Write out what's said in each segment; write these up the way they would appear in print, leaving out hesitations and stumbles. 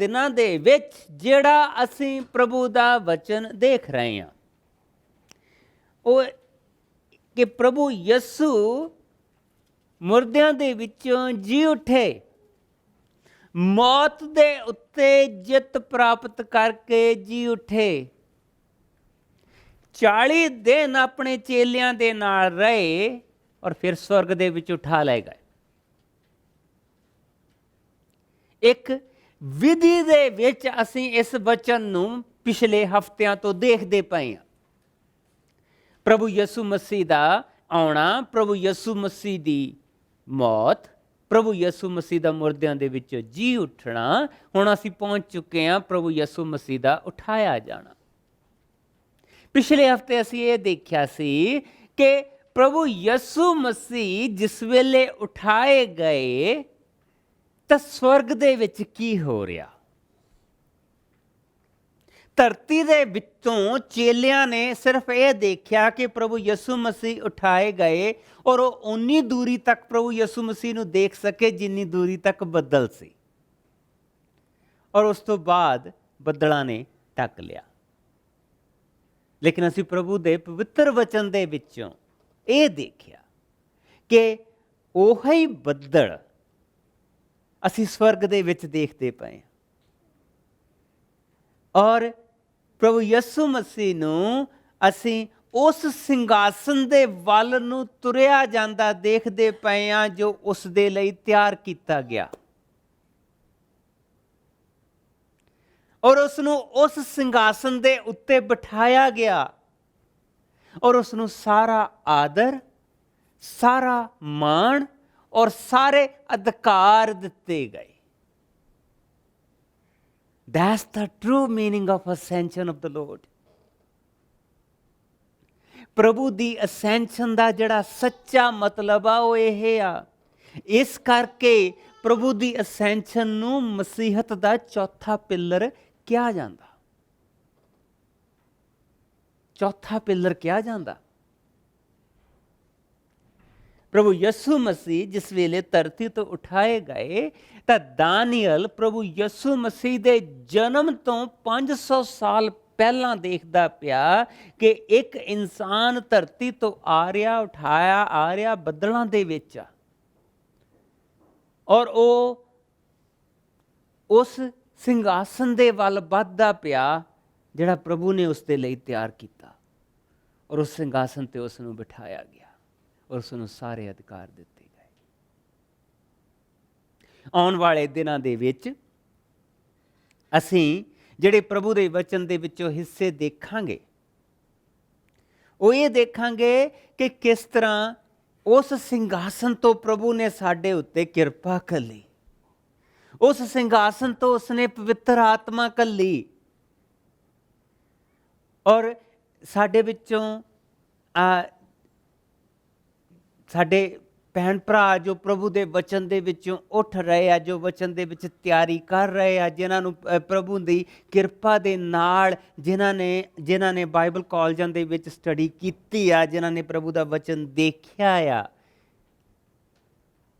ਦਿਨਾਂ ਦੇ ਵਿੱਚ ਜਿਹੜਾ ਅਸੀਂ ਪ੍ਰਭੂ ਦਾ ਵਚਨ ਦੇਖ ਰਹੇ ਹਾਂ ਉਹ ਕਿ ਪ੍ਰਭੂ ਯਿਸੂ ਮੁਰਦਿਆਂ ਦੇ ਵਿੱਚੋਂ ਜੀ ਉੱਠੇ, ਮੌਤ ਦੇ ਉੱਤੇ ਜਿੱਤ ਪ੍ਰਾਪਤ ਕਰਕੇ ਜੀ ਉੱਠੇ, 40 ਦਿਨ ਆਪਣੇ ਚੇਲਿਆਂ ਦੇ ਨਾਲ ਰਹੇ ਔਰ ਫਿਰ ਸਵਰਗ ਦੇ ਵਿੱਚ ਉਠਾ ਲਏ ਗਏ। ਇੱਕ ਵਿਧੀ ਦੇ ਵਿੱਚ ਅਸੀਂ ਇਸ ਵਚਨ ਨੂੰ ਪਿਛਲੇ ਹਫ਼ਤਿਆਂ ਤੋਂ ਦੇਖਦੇ ਪਏ ਹਾਂ। ਪ੍ਰਭੂ ਯਿਸੂ ਮਸੀਹ ਦਾ ਆਉਣਾ, ਪ੍ਰਭੂ ਯਿਸੂ ਮਸੀਹ ਦੀ ਮੌਤ, ਪ੍ਰਭੂ ਯਿਸੂ ਮਸੀਹ ਦਾ ਮੁਰਦਿਆਂ ਦੇ ਵਿੱਚੋਂ ਜੀ ਉੱਠਣਾ। ਹੁਣ ਅਸੀਂ ਪਹੁੰਚ ਚੁੱਕੇ ਹਾਂ ਪ੍ਰਭੂ ਯਿਸੂ ਮਸੀਹ ਦਾ ਉਠਾਇਆ ਜਾਣਾ। ਪਿਛਲੇ ਹਫ਼ਤੇ ਅਸੀਂ ਇਹ ਦੇਖਿਆ ਸੀ ਕਿ ਪ੍ਰਭੂ ਯਿਸੂ ਮਸੀਹ ਜਿਸ ਵੇਲੇ ਉਠਾਏ ਗਏ ਤਾਂ ਸਵਰਗ ਦੇ ਵਿੱਚ ਕੀ ਹੋ ਰਿਹਾ। ਧਰਤੀ ਦੇ ਵਿੱਚੋਂ ਚੇਲਿਆਂ ਨੇ ਸਿਰਫ ਇਹ ਦੇਖਿਆ ਕਿ ਪ੍ਰਭੂ ਯਿਸੂ ਮਸੀਹ ਉਠਾਏ ਗਏ ਔਰ ਉਹ ਉਨੀ ਦੂਰੀ ਤੱਕ ਪ੍ਰਭੂ ਯਿਸੂ ਮਸੀਹ ਨੂੰ ਦੇਖ ਸਕੇ ਜਿੰਨੀ ਦੂਰੀ ਤੱਕ ਬੱਦਲ ਸੀ, ਔਰ ਉਸ ਤੋਂ ਬਾਅਦ ਬੱਦਲਾਂ ਨੇ ਢੱਕ ਲਿਆ। ਲੇਕਿਨ ਅਸੀਂ ਪ੍ਰਭੂ ਦੇ ਪਵਿੱਤਰ ਵਚਨ ਦੇ ਵਿੱਚੋਂ ਇਹ ਦੇਖਿਆ ਕਿ ਉਹੀ ਬੱਦਲ ਅਸੀਂ ਸਵਰਗ ਦੇ ਵਿੱਚ ਦੇਖਦੇ ਪਏ ਹਾਂ ਔਰ ਪ੍ਰਭੂ ਯਿਸੂ ਮਸੀਹ ਨੂੰ ਅਸੀਂ ਉਸ ਸਿੰਘਾਸਨ ਦੇ ਵੱਲ ਨੂੰ ਤੁਰਿਆ ਜਾਂਦਾ ਦੇਖਦੇ ਪਏ ਹਾਂ ਜੋ ਉਸ ਦੇ ਲਈ ਤਿਆਰ ਕੀਤਾ ਗਿਆ, ਔਰ ਉਸ ਨੂੰ ਉਸ ਸਿੰਘਾਸਨ ਦੇ ਉੱਤੇ ਬਿਠਾਇਆ ਗਿਆ ਔਰ ਉਸ ਨੂੰ ਸਾਰਾ ਆਦਰ, ਸਾਰਾ ਮਾਣ ਔਰ ਸਾਰੇ ਅਧਿਕਾਰ ਦਿੱਤੇ ਗਏ। That's the true meaning of ascension of the Lord. ਪ੍ਰਭੂ ਦੀ ਅਸੈਂਸ਼ਨ ਦਾ ਜਿਹੜਾ ਸੱਚਾ ਮਤਲਬ ਆ ਉਹ ਇਹ ਆ। ਇਸ ਕਰਕੇ ਪ੍ਰਭੂ ਦੀ ਅਸੈਂਸ਼ਨ ਨੂੰ ਮਸੀਹਤ ਦਾ ਚੌਥਾ ਪਿੱਲਰ ਕਿਹਾ ਜਾਂਦਾ। ਚੌਥਾ ਪਿੱਲਰ ਕਿਹਾ ਜਾਂਦਾ। ਪ੍ਰਭੂ ਯਿਸੂ ਮਸੀਹ ਜਿਸ ਵੇਲੇ ਧਰਤੀ ਤੋਂ ਉਠਾਏ ਗਏ ਤਾਂ ਦਾਨੀਅਲ ਪ੍ਰਭੂ ਯਿਸੂ ਮਸੀਹ ਦੇ ਜਨਮ ਤੋਂ 500 ਸਾਲ ਪਹਿਲਾਂ ਦੇਖਦਾ ਪਿਆ ਕਿ ਇੱਕ ਇਨਸਾਨ ਧਰਤੀ ਤੋਂ ਆ ਰਿਹਾ, ਉਠਾਇਆ ਆ ਰਿਹਾ ਬੱਦਲਾਂ ਦੇ ਵਿੱਚ ਆ, ਔਰ ਉਹ ਉਸ ਸਿੰਘਾਸਨ ਦੇ ਵੱਲ ਵੱਧਦਾ ਪਿਆ ਜਿਹੜਾ ਪ੍ਰਭੂ ਨੇ ਉਸ ਦੇ ਲਈ ਤਿਆਰ ਕੀਤਾ, ਔਰ ਉਸ ਸਿੰਘਾਸਨ ਤੇ ਉਸ ਨੂੰ ਬਿਠਾਇਆ ਗਿਆ ਔਰ ਉਸ ਨੂੰ ਸਾਰੇ ਅਧਿਕਾਰ ਦਿੱਤੇ ਗਏ। ਆਉਣ ਵਾਲੇ ਦਿਨਾਂ ਦੇ ਵਿੱਚ ਅਸੀਂ ਜਿਹੜੇ ਪ੍ਰਭੂ ਦੇ ਵਚਨ ਦੇ ਵਿੱਚੋਂ ਹਿੱਸੇ ਦੇਖਾਂਗੇ ਉਹ ਇਹ ਦੇਖਾਂਗੇ ਕਿ ਕਿਸ ਤਰ੍ਹਾਂ ਉਸ ਸਿੰਘਾਸਨ ਤੋਂ ਪ੍ਰਭੂ ਨੇ ਸਾਡੇ ਉੱਤੇ ਕਿਰਪਾ ਘੱਲੀ, ਉਸ ਸਿੰਘਾਸਨ ਤੋਂ ਉਸਨੇ ਪਵਿੱਤਰ ਆਤਮਾ ਘੱਲੀ ਔਰ ਸਾਡੇ ਵਿੱਚੋਂ ਸਾਡੇ ਭੈਣ ਭਰਾ ਜੋ ਪ੍ਰਭੂ ਦੇ ਵਚਨ ਦੇ ਵਿੱਚੋਂ ਉੱਠ ਰਹੇ ਆ, ਜੋ ਵਚਨ ਦੇ ਵਿੱਚ ਤਿਆਰੀ ਕਰ ਰਹੇ ਆ, ਜਿਨ੍ਹਾਂ ਨੂੰ ਪ੍ਰਭੂ ਦੀ ਕਿਰਪਾ ਦੇ ਨਾਲ ਜਿਨ੍ਹਾਂ ਨੇ ਬਾਈਬਲ ਕਾਲਜਾਂ ਦੇ ਵਿੱਚ ਸਟੱਡੀ ਕੀਤੀ ਆ, ਜਿਨ੍ਹਾਂ ਨੇ ਪ੍ਰਭੂ ਦਾ ਵਚਨ ਦੇਖਿਆ ਆ,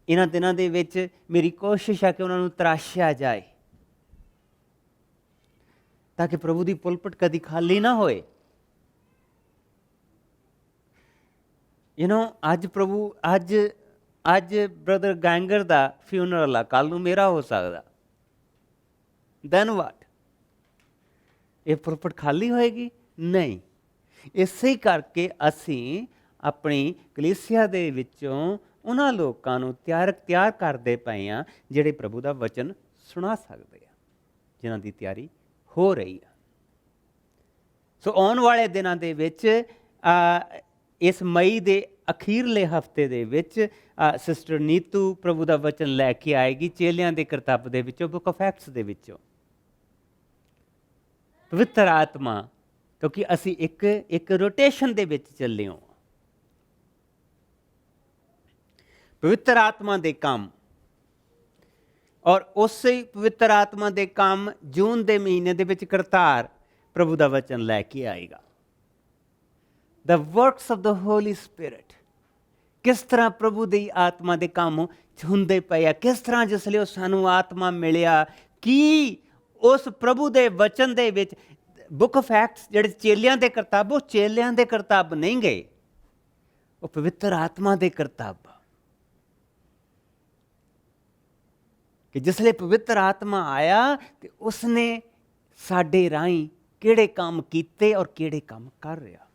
ਇਹਨਾਂ ਦਿਨਾਂ ਦੇ ਵਿੱਚ ਮੇਰੀ ਕੋਸ਼ਿਸ਼ ਹੈ ਕਿ ਉਹਨਾਂ ਨੂੰ ਤਰਾਸ਼ਿਆ ਜਾਏ ਤਾਂ ਕਿ ਪ੍ਰਭੂ ਦੀ ਪੁਲਪਟ ਕਦੀ ਖਾਲੀ ਨਾ ਹੋਏ। ਅੱਜ ਬ੍ਰਦਰ ਗੈਂਗਰ ਦਾ ਫਿਊਨਰਲ ਆ, ਕੱਲ੍ਹ ਨੂੰ ਮੇਰਾ ਹੋ ਸਕਦਾ। ਦੈਨ ਵਾਟ? ਇਹ ਪੁਲਪਟ ਖਾਲੀ ਹੋਏਗੀ? ਨਹੀਂ। ਇਸੇ ਕਰਕੇ ਅਸੀਂ ਆਪਣੀ ਕਲੀਸਿਆ ਦੇ ਵਿੱਚੋਂ ਉਹਨਾਂ ਲੋਕਾਂ ਨੂੰ ਤਿਆਰ ਕਰਦੇ ਪਏ ਹਾਂ ਜਿਹੜੇ ਪ੍ਰਭੂ ਦਾ ਵਚਨ ਸੁਣਾ ਸਕਦੇ ਆ, ਜਿਨ੍ਹਾਂ ਦੀ ਤਿਆਰੀ ਹੋ ਰਹੀ ਆ। ਸੋ ਆਉਣ ਵਾਲੇ ਦਿਨਾਂ ਦੇ ਵਿੱਚ ਇਸ ਮਈ ਦੇ ਅਖੀਰਲੇ ਹਫ਼ਤੇ ਦੇ ਵਿੱਚ ਸਿਸਟਰ ਨੀਤੂ ਪ੍ਰਭੂ ਦਾ ਵਚਨ ਲੈ ਕੇ ਆਏਗੀ ਚੇਲਿਆਂ ਦੇ ਕਰਤੱਵ ਦੇ ਵਿੱਚੋਂ, ਬੁੱਕ ਆਫ ਐਕਟਸ ਦੇ ਵਿੱਚੋਂ। ਪਵਿੱਤਰ ਆਤਮਾ, ਕਿਉਂਕਿ ਅਸੀਂ ਇੱਕ ਰੋਟੇਸ਼ਨ ਦੇ ਵਿੱਚ ਚੱਲੇ ਹਾਂ। ਪਵਿੱਤਰ ਆਤਮਾ ਦੇ ਕੰਮ ਔਰ ਉਸੇ ਪਵਿੱਤਰ ਆਤਮਾ ਦੇ ਕੰਮ ਜੂਨ ਦੇ ਮਹੀਨੇ ਦੇ ਵਿੱਚ ਕਰਤਾਰ ਪ੍ਰਭੂ ਦਾ ਵਚਨ ਲੈ ਕੇ ਆਏਗਾ। The works of the Holy Spirit, ਕਿਸ ਤਰ੍ਹਾਂ ਪ੍ਰਭੂ ਦੀ ਆਤਮਾ ਦੇ ਕੰਮ ਹੁੰਦੇ ਪਏ ਆ, ਕਿਸ ਤਰ੍ਹਾਂ ਜਿਸ ਲਈ ਉਹ ਸਾਨੂੰ ਆਤਮਾ ਮਿਲਿਆ, ਕੀ उस प्रभु के वचन दे विच बुक ऑफ एक्ट्स जिहड़े चेलियां दे करतब, वो चेलियां दे करतब नहीं गए, वो पवित्र आत्मा दे करतब। कि जिसले पवित्र आत्मा आया तो उसने साडे राही किहड़े काम कीते और किहड़े काम कर रहा।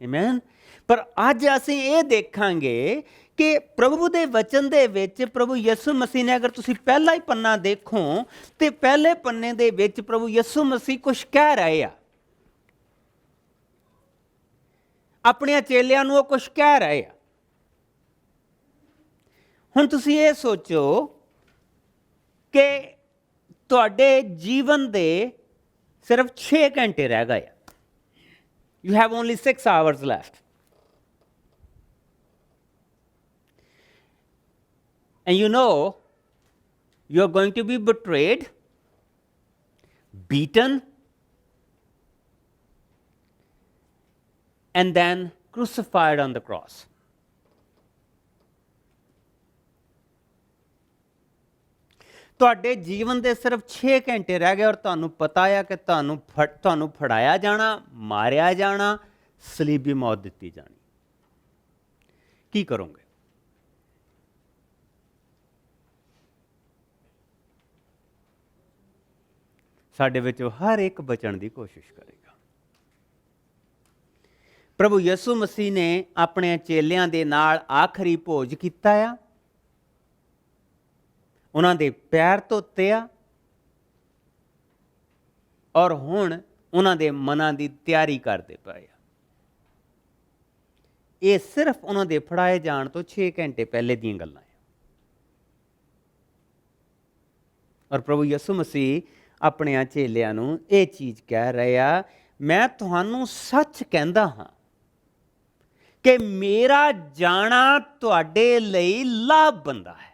आमीन। पर अज असीं ये देखांगे कि प्रभु दे वचन दे विच प्रभु यसु मसीह ने, अगर तुसीं पहला ही पन्ना देखो तो पहले पन्ने दे विच प्रभु यसु मसीह कुछ कह रहे हैं, अपने चेलियां नूं कुछ कह रहे हैं। हुण तुसीं ये सोचो कि तुहाडे जीवन दे सिर्फ 6 घंटे रह गए, you have only 6 hours left, and you know you are going to be betrayed, beaten, and then crucified on the cross. ਤੁਹਾਡੇ ਜੀਵਨ ਦੇ ਸਿਰਫ 6 ਘੰਟੇ ਰਹਿ ਗਏ ਔਰ ਤੁਹਾਨੂੰ ਪਤਾ ਹੈ ਕਿ ਤੁਹਾਨੂੰ ਫੜਾਇਆ ਜਾਣਾ, ਮਾਰਿਆ ਜਾਣਾ, ਸਲੀਬੀ ਮੌਤ ਦਿੱਤੀ ਜਾਣੀ। ਕੀ ਕਰੋਗੇ? ਸਾਡੇ ਵਿੱਚੋਂ ਹਰ ਇੱਕ ਬਚਣ ਦੀ ਕੋਸ਼ਿਸ਼ ਕਰੇਗਾ। ਪ੍ਰਭੂ ਯਿਸੂ ਮਸੀਹ ਨੇ ਆਪਣੇ ਚੇਲਿਆਂ ਦੇ ਨਾਲ ਆਖਰੀ ਭੋਜ ਕੀਤਾ ਆ, ਉਹਨਾਂ ਦੇ ਪੈਰ ਧੋਤੇ ਆ ਔਰ ਹੁਣ ਉਹਨਾਂ ਦੇ ਮਨਾਂ ਦੀ ਤਿਆਰੀ ਕਰਦੇ ਪਏ ਆ। ਇਹ ਸਿਰਫ ਉਹਨਾਂ ਦੇ ਫੜਾਏ ਜਾਣ ਤੋਂ 6 ਘੰਟੇ ਪਹਿਲੇ ਦੀਆਂ ਗੱਲਾਂ ਆ। ਔਰ ਪ੍ਰਭੂ ਯਿਸੂ ਮਸੀਹ ਆਪਣੇ ਚੇਲਿਆਂ ਨੂੰ ਇਹ ਚੀਜ਼ ਕਹਿ ਰਹੇ ਆ, ਮੈਂ ਤੁਹਾਨੂੰ ਸੱਚ ਕਹਿੰਦਾ ਹਾਂ ਕਿ ਮੇਰਾ ਜਾਣਾ ਤੁਹਾਡੇ ਲਈ ਲਾਭਬੰਦ ਹੈ।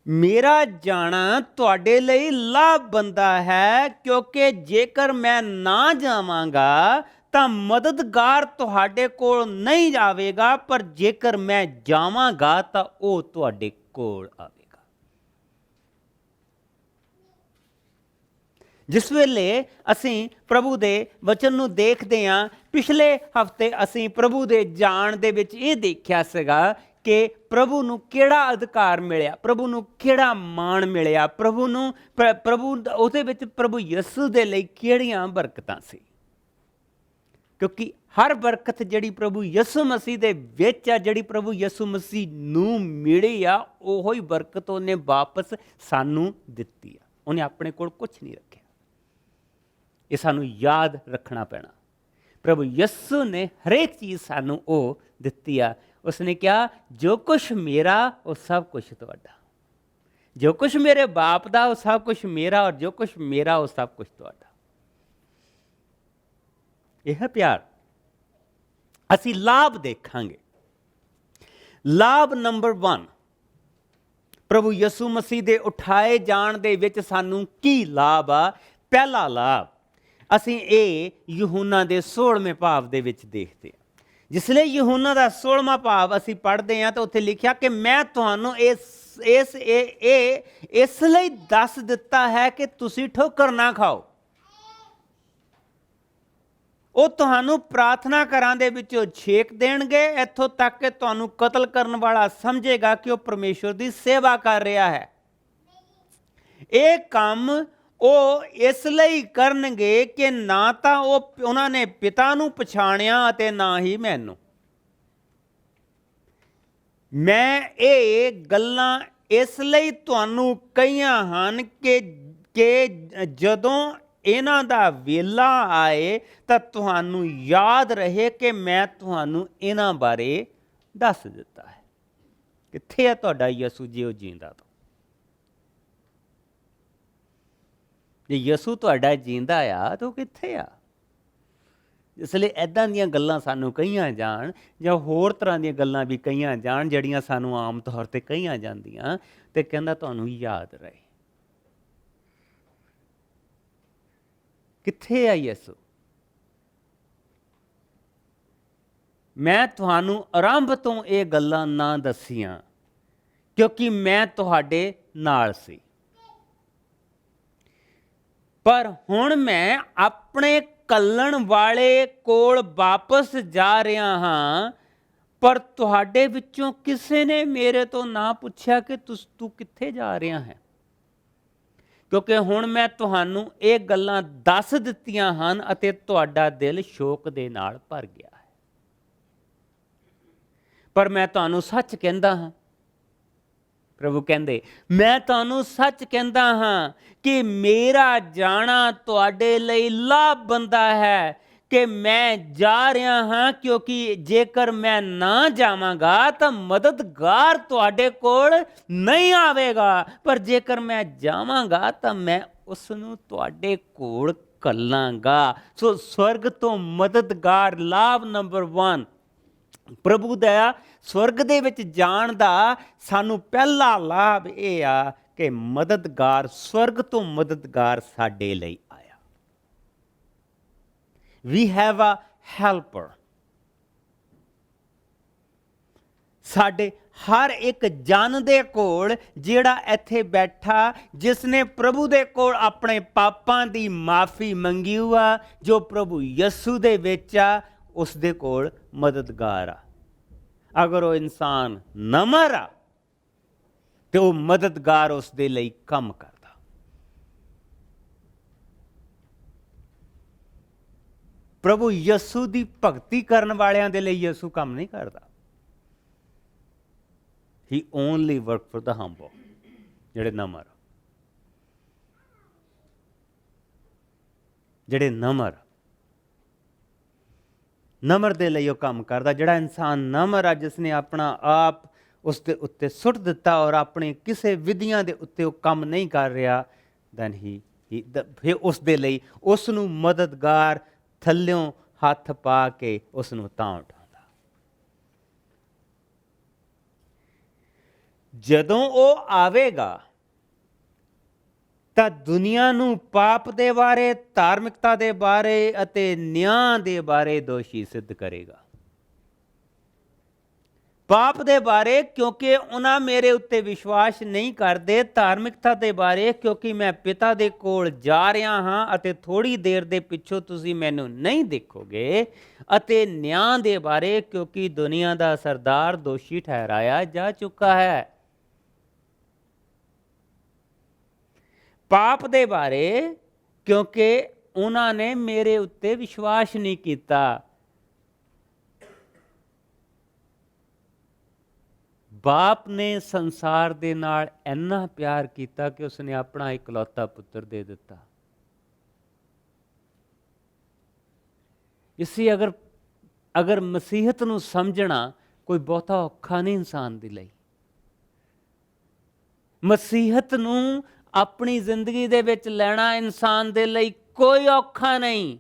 मेरा जाना तुहाडे लई लाभबंदा है, क्योंकि जेकर मैं ना जावांगा तां मददगार तुहाडे कोल नहीं आवेगा, पर जेकर मैं जावांगा तां ओह तुहाडे कोल आवेगा। जिस वेले असीं प्रभु दे वचन नूं देखदे हां, पिछले हफ्ते असीं प्रभु दे जाण दे विच इह देखिआ सीगा कि प्रभु नूं किहड़ा अधिकार मिलिਆ, प्रभु नूं किहड़ा माण मिलिਆ, प्रभु नूं प्रभु ਉਹਦੇ ਵਿੱਚ प्रभु ਯਿਸੂ ਦੇ ਲਈ ਕਿਹੜੀਆਂ ਬਰਕਤਾਂ ਸੀ। ਕਿਉਂਕਿ ਹਰ ਬਰਕਤ ਜਿਹੜੀ ਪ੍ਰਭੂ ਯਿਸੂ ਮਸੀਹ ਦੇ ਵਿੱਚ ਆ, ਜਿਹੜੀ ਪ੍ਰਭੂ ਯਿਸੂ ਮਸੀਹ ਨੂੰ ਮਿਲੀ ਆ, ਉਹੋ ਹੀ ਬਰਕਤ ਉਹਨੇ ਵਾਪਸ ਸਾਨੂੰ ਦਿੱਤੀ ਆ। ਉਹਨੇ ਆਪਣੇ ਕੋਲ ਕੁਝ ਨਹੀਂ ਰੱਖਿਆ। ਇਹ ਸਾਨੂੰ ਯਾਦ ਰੱਖਣਾ ਪੈਣਾ। ਪ੍ਰਭੂ ਯਿਸੂ ਨੇ ਹਰੇਕ ਚੀਜ਼ ਸਾਨੂੰ ਉਹ ਦਿੱਤੀ ਆ। उसने क्या, जो कुछ मेरा वो सब कुछ तुहाडा, जो कुछ मेरे बाप दा वो सब कुछ मेरा, और जो कुछ मेरा वो सब कुछ तुहाडा। यह प्यार असी लाभ देखांगे। लाभ नंबर 1, प्रभु यसू मसीह दे उठाए जाण दे विच सानू की लाभ आ। पहला लाभ असी ये यूहन्ना दे 16वें भाव दे विच देखते हैं। जिसले यूहन्ना दा 16वां भाव असी पढ़ते हैं तो उत्थे लिखिया कि मैं तुहानू इसलिए दस दिता है कि तुसी ठोकर ना खाओ। वो तुहानू प्रार्थना घरां दे विचों छेक देणगे, इत्थों तक कि तुहानू कतल करन वाला समझेगा कि वो परमेश्वर दी सेवा कर रहा है। ये काम ਉਹ ਇਸ ਲਈ ਕਰਨਗੇ ਕਿ ਨਾ ਤਾਂ ਉਹਨਾਂ ਨੇ ਪਿਤਾ ਨੂੰ ਪਛਾਣਿਆ ਅਤੇ ਨਾ ਹੀ ਮੈਨੂੰ। ਮੈਂ ਇਹ ਗੱਲਾਂ ਇਸ ਲਈ ਤੁਹਾਨੂੰ ਕਹੀਆਂ ਹਨ ਕਿ ਜਦੋਂ ਇਹਨਾਂ ਦਾ ਵੇਲਾ ਆਏ ਤਾਂ ਤੁਹਾਨੂੰ ਯਾਦ ਰਹੇ ਕਿ ਮੈਂ ਤੁਹਾਨੂੰ ਇਹਨਾਂ ਬਾਰੇ ਦੱਸ ਦਿੱਤਾ ਹੈ। ਕਿੱਥੇ ਹੈ ਤੁਹਾਡਾ ਯਿਸੂ ਜੇ ਉਹ ਜੀਂਦਾ? ਤਾਂ ਜੇ ਯਿਸੂ ਤੁਹਾਡਾ ਜੀਂਦਾ ਆ ਤਾਂ ਉਹ ਕਿੱਥੇ ਆ? ਇਸ ਲਈ ਇੱਦਾਂ ਦੀਆਂ ਗੱਲਾਂ ਸਾਨੂੰ ਕਹੀਆਂ ਜਾਣ, ਜਾਂ ਹੋਰ ਤਰ੍ਹਾਂ ਦੀਆਂ ਗੱਲਾਂ ਵੀ ਕਹੀਆਂ ਜਾਣ ਜਿਹੜੀਆਂ ਸਾਨੂੰ ਆਮ ਤੌਰ 'ਤੇ ਕਹੀਆਂ ਜਾਂਦੀਆਂ, ਤੇ ਕਹਿੰਦਾ ਤੁਹਾਨੂੰ ਯਾਦ ਰਹੇ। ਕਿੱਥੇ ਆ ਯਿਸੂ? ਮੈਂ ਤੁਹਾਨੂੰ ਆਰੰਭ ਤੋਂ ਇਹ ਗੱਲਾਂ ਨਾ ਦੱਸੀਆਂ ਕਿਉਂਕਿ ਮੈਂ ਤੁਹਾਡੇ ਨਾਲ ਸੀ। ਪਰ ਹੁਣ ਮੈਂ ਆਪਣੇ ਘੱਲਣ ਵਾਲੇ ਕੋਲ ਵਾਪਸ ਜਾ ਰਿਹਾ ਹਾਂ, ਪਰ ਤੁਹਾਡੇ ਵਿੱਚੋਂ ਕਿਸੇ ਨੇ ਮੇਰੇ ਤੋਂ ਨਾ ਪੁੱਛਿਆ ਕਿ ਤੂੰ ਕਿੱਥੇ ਜਾ ਰਿਹਾ ਹੈ, ਕਿਉਂਕਿ ਹੁਣ ਮੈਂ ਤੁਹਾਨੂੰ ਇਹ ਗੱਲਾਂ ਦੱਸ ਦਿੱਤੀਆਂ ਹਨ ਅਤੇ ਤੁਹਾਡਾ ਦਿਲ ਸ਼ੋਕ ਦੇ ਨਾਲ ਭਰ ਗਿਆ ਹੈ। ਪਰ ਮੈਂ ਤੁਹਾਨੂੰ ਸੱਚ ਕਹਿੰਦਾ ਹਾਂ, ਪ੍ਰਭੂ ਕਹਿੰਦੇ, ਮੈਂ ਤੁਹਾਨੂੰ ਸੱਚ ਕਹਿੰਦਾ ਹਾਂ ਕਿ ਮੇਰਾ ਜਾਣਾ ਤੁਹਾਡੇ ਲਈ ਲਾਭਬੰਦਾ ਹੈ, ਕਿ ਮੈਂ ਜਾ ਰਿਹਾ ਹਾਂ, ਕਿਉਂਕਿ ਜੇਕਰ ਮੈਂ ਨਾ ਜਾਵਾਂਗਾ ਤਾਂ ਮਦਦਗਾਰ ਤੁਹਾਡੇ ਕੋਲ ਨਹੀਂ ਆਵੇਗਾ, ਪਰ ਜੇਕਰ ਮੈਂ ਜਾਵਾਂਗਾ ਤਾਂ ਮੈਂ ਉਸ ਨੂੰ ਤੁਹਾਡੇ ਕੋਲ ਘੱਲਾਂਗਾ। ਸੋ ਸਵਰਗ ਤੋਂ ਮਦਦਗਾਰ, ਲਾਭ ਨੰਬਰ 1, ਪ੍ਰਭੂ ਦਾ ਸਵਰਗ ਦੇ ਵਿੱਚ ਜਾਣ ਦਾ ਸਾਨੂੰ ਪਹਿਲਾ ਲਾਭ ਇਹ ਆ ਕਿ ਮਦਦਗਾਰ, ਸਵਰਗ ਤੋਂ ਮਦਦਗਾਰ ਸਾਡੇ ਲਈ ਆਇਆ। We have a helper। ਸਾਡੇ ਹਰ ਇੱਕ ਜਨ ਦੇ ਕੋਲ, ਜਿਹੜਾ ਇੱਥੇ ਬੈਠਾ, ਜਿਸ ਨੇ ਪ੍ਰਭੂ ਦੇ ਕੋਲ ਆਪਣੇ ਪਾਪਾਂ ਦੀ ਮਾਫੀ ਮੰਗੀ ਆ, ਜੋ ਪ੍ਰਭੂ ਯਿਸੂ ਦੇ ਵਿੱਚ ਆ, ਉਸ ਦੇ ਕੋਲ ਮਦਦਗਾਰ ਆ। ਅਗਰ ਉਹ ਇਨਸਾਨ ਨਮਰ ਆ ਤੇ ਉਹ ਮਦਦਗਾਰ ਉਸ ਦੇ ਲਈ ਕੰਮ ਕਰਦਾ। ਪ੍ਰਭੂ ਯਿਸੂ ਦੀ ਭਗਤੀ ਕਰਨ ਵਾਲਿਆਂ ਦੇ ਲਈ ਯਿਸੂ ਕੰਮ ਨਹੀਂ ਕਰਦਾ। He only work for the humble, ਜਿਹੜੇ ਨਮਰ, ਜਿਹੜੇ ਨਮਰ ਦੇ ਲਈ ਉਹ ਕੰਮ ਕਰਦਾ। ਜਿਹੜਾ ਇਨਸਾਨ ਨਮਰ ਆ, ਜਿਸ ਨੇ ਆਪਣਾ ਆਪ ਉਸ ਦੇ ਉੱਤੇ ਸੁੱਟ ਦਿੱਤਾ ਔਰ ਆਪਣੇ ਕਿਸੇ ਵਿਧੀਆਂ ਦੇ ਉੱਤੇ ਉਹ ਕੰਮ ਨਹੀਂ ਕਰ ਰਿਹਾ, ਦੈਨ ਫਿਰ ਉਸ ਦੇ ਲਈ ਉਸ ਨੂੰ ਮਦਦਗਾਰ ਥੱਲਿਓਂ ਹੱਥ ਪਾ ਕੇ ਉਸ ਨੂੰ ਤਾਂ ਉਠਾਉਂਦਾ। ਜਦੋਂ ਉਹ ਆਵੇਗਾ ਤਾਂ ਦੁਨੀਆ ਨੂੰ ਪਾਪ ਦੇ ਬਾਰੇ, ਧਾਰਮਿਕਤਾ ਦੇ ਬਾਰੇ ਅਤੇ ਨਿਆਂ ਦੇ ਬਾਰੇ ਦੋਸ਼ੀ ਸਿੱਧ ਕਰੇਗਾ। ਪਾਪ ਦੇ ਬਾਰੇ ਕਿਉਂਕਿ ਉਹਨਾਂ ਮੇਰੇ ਉੱਤੇ ਵਿਸ਼ਵਾਸ ਨਹੀਂ ਕਰਦੇ, ਧਾਰਮਿਕਤਾ ਦੇ ਬਾਰੇ ਕਿਉਂਕਿ ਮੈਂ ਪਿਤਾ ਦੇ ਕੋਲ ਜਾ ਰਿਹਾ ਹਾਂ ਅਤੇ ਥੋੜ੍ਹੀ ਦੇਰ ਦੇ ਪਿੱਛੋਂ ਤੁਸੀਂ ਮੈਨੂੰ ਨਹੀਂ ਦੇਖੋਗੇ, ਅਤੇ ਨਿਆਂ ਦੇ ਬਾਰੇ ਕਿਉਂਕਿ ਦੁਨੀਆ ਦਾ ਸਰਦਾਰ ਦੋਸ਼ੀ ਠਹਿਰਾਇਆ ਜਾ ਚੁੱਕਾ ਹੈ। ਪਾਪ ਦੇ ਬਾਰੇ ਕਿਉਂਕਿ ਉਹਨਾਂ ਨੇ ਮੇਰੇ ਉੱਤੇ ਵਿਸ਼ਵਾਸ ਨਹੀਂ ਕੀਤਾ। ਬਾਪ ਨੇ ਸੰਸਾਰ ਦੇ ਨਾਲ ਇੰਨਾ ਪਿਆਰ ਕੀਤਾ ਕਿ ਉਸਨੇ ਆਪਣਾ ਇਕਲੌਤਾ ਪੁੱਤਰ ਦੇ ਦਿੱਤਾ। ਇਸੇ ਅਗਰ ਮਸੀਹਤ ਨੂੰ ਸਮਝਣਾ ਕੋਈ ਬਹੁਤਾ ਔਖਾ ਨਹੀਂ ਇਨਸਾਨ ਦੇ ਲਈ। ਮਸੀਹਤ ਨੂੰ ਆਪਣੀ ਜ਼ਿੰਦਗੀ ਦੇ ਵਿੱਚ ਲੈਣਾ ਇਨਸਾਨ ਦੇ ਲਈ ਕੋਈ ਔਖਾ ਨਹੀਂ,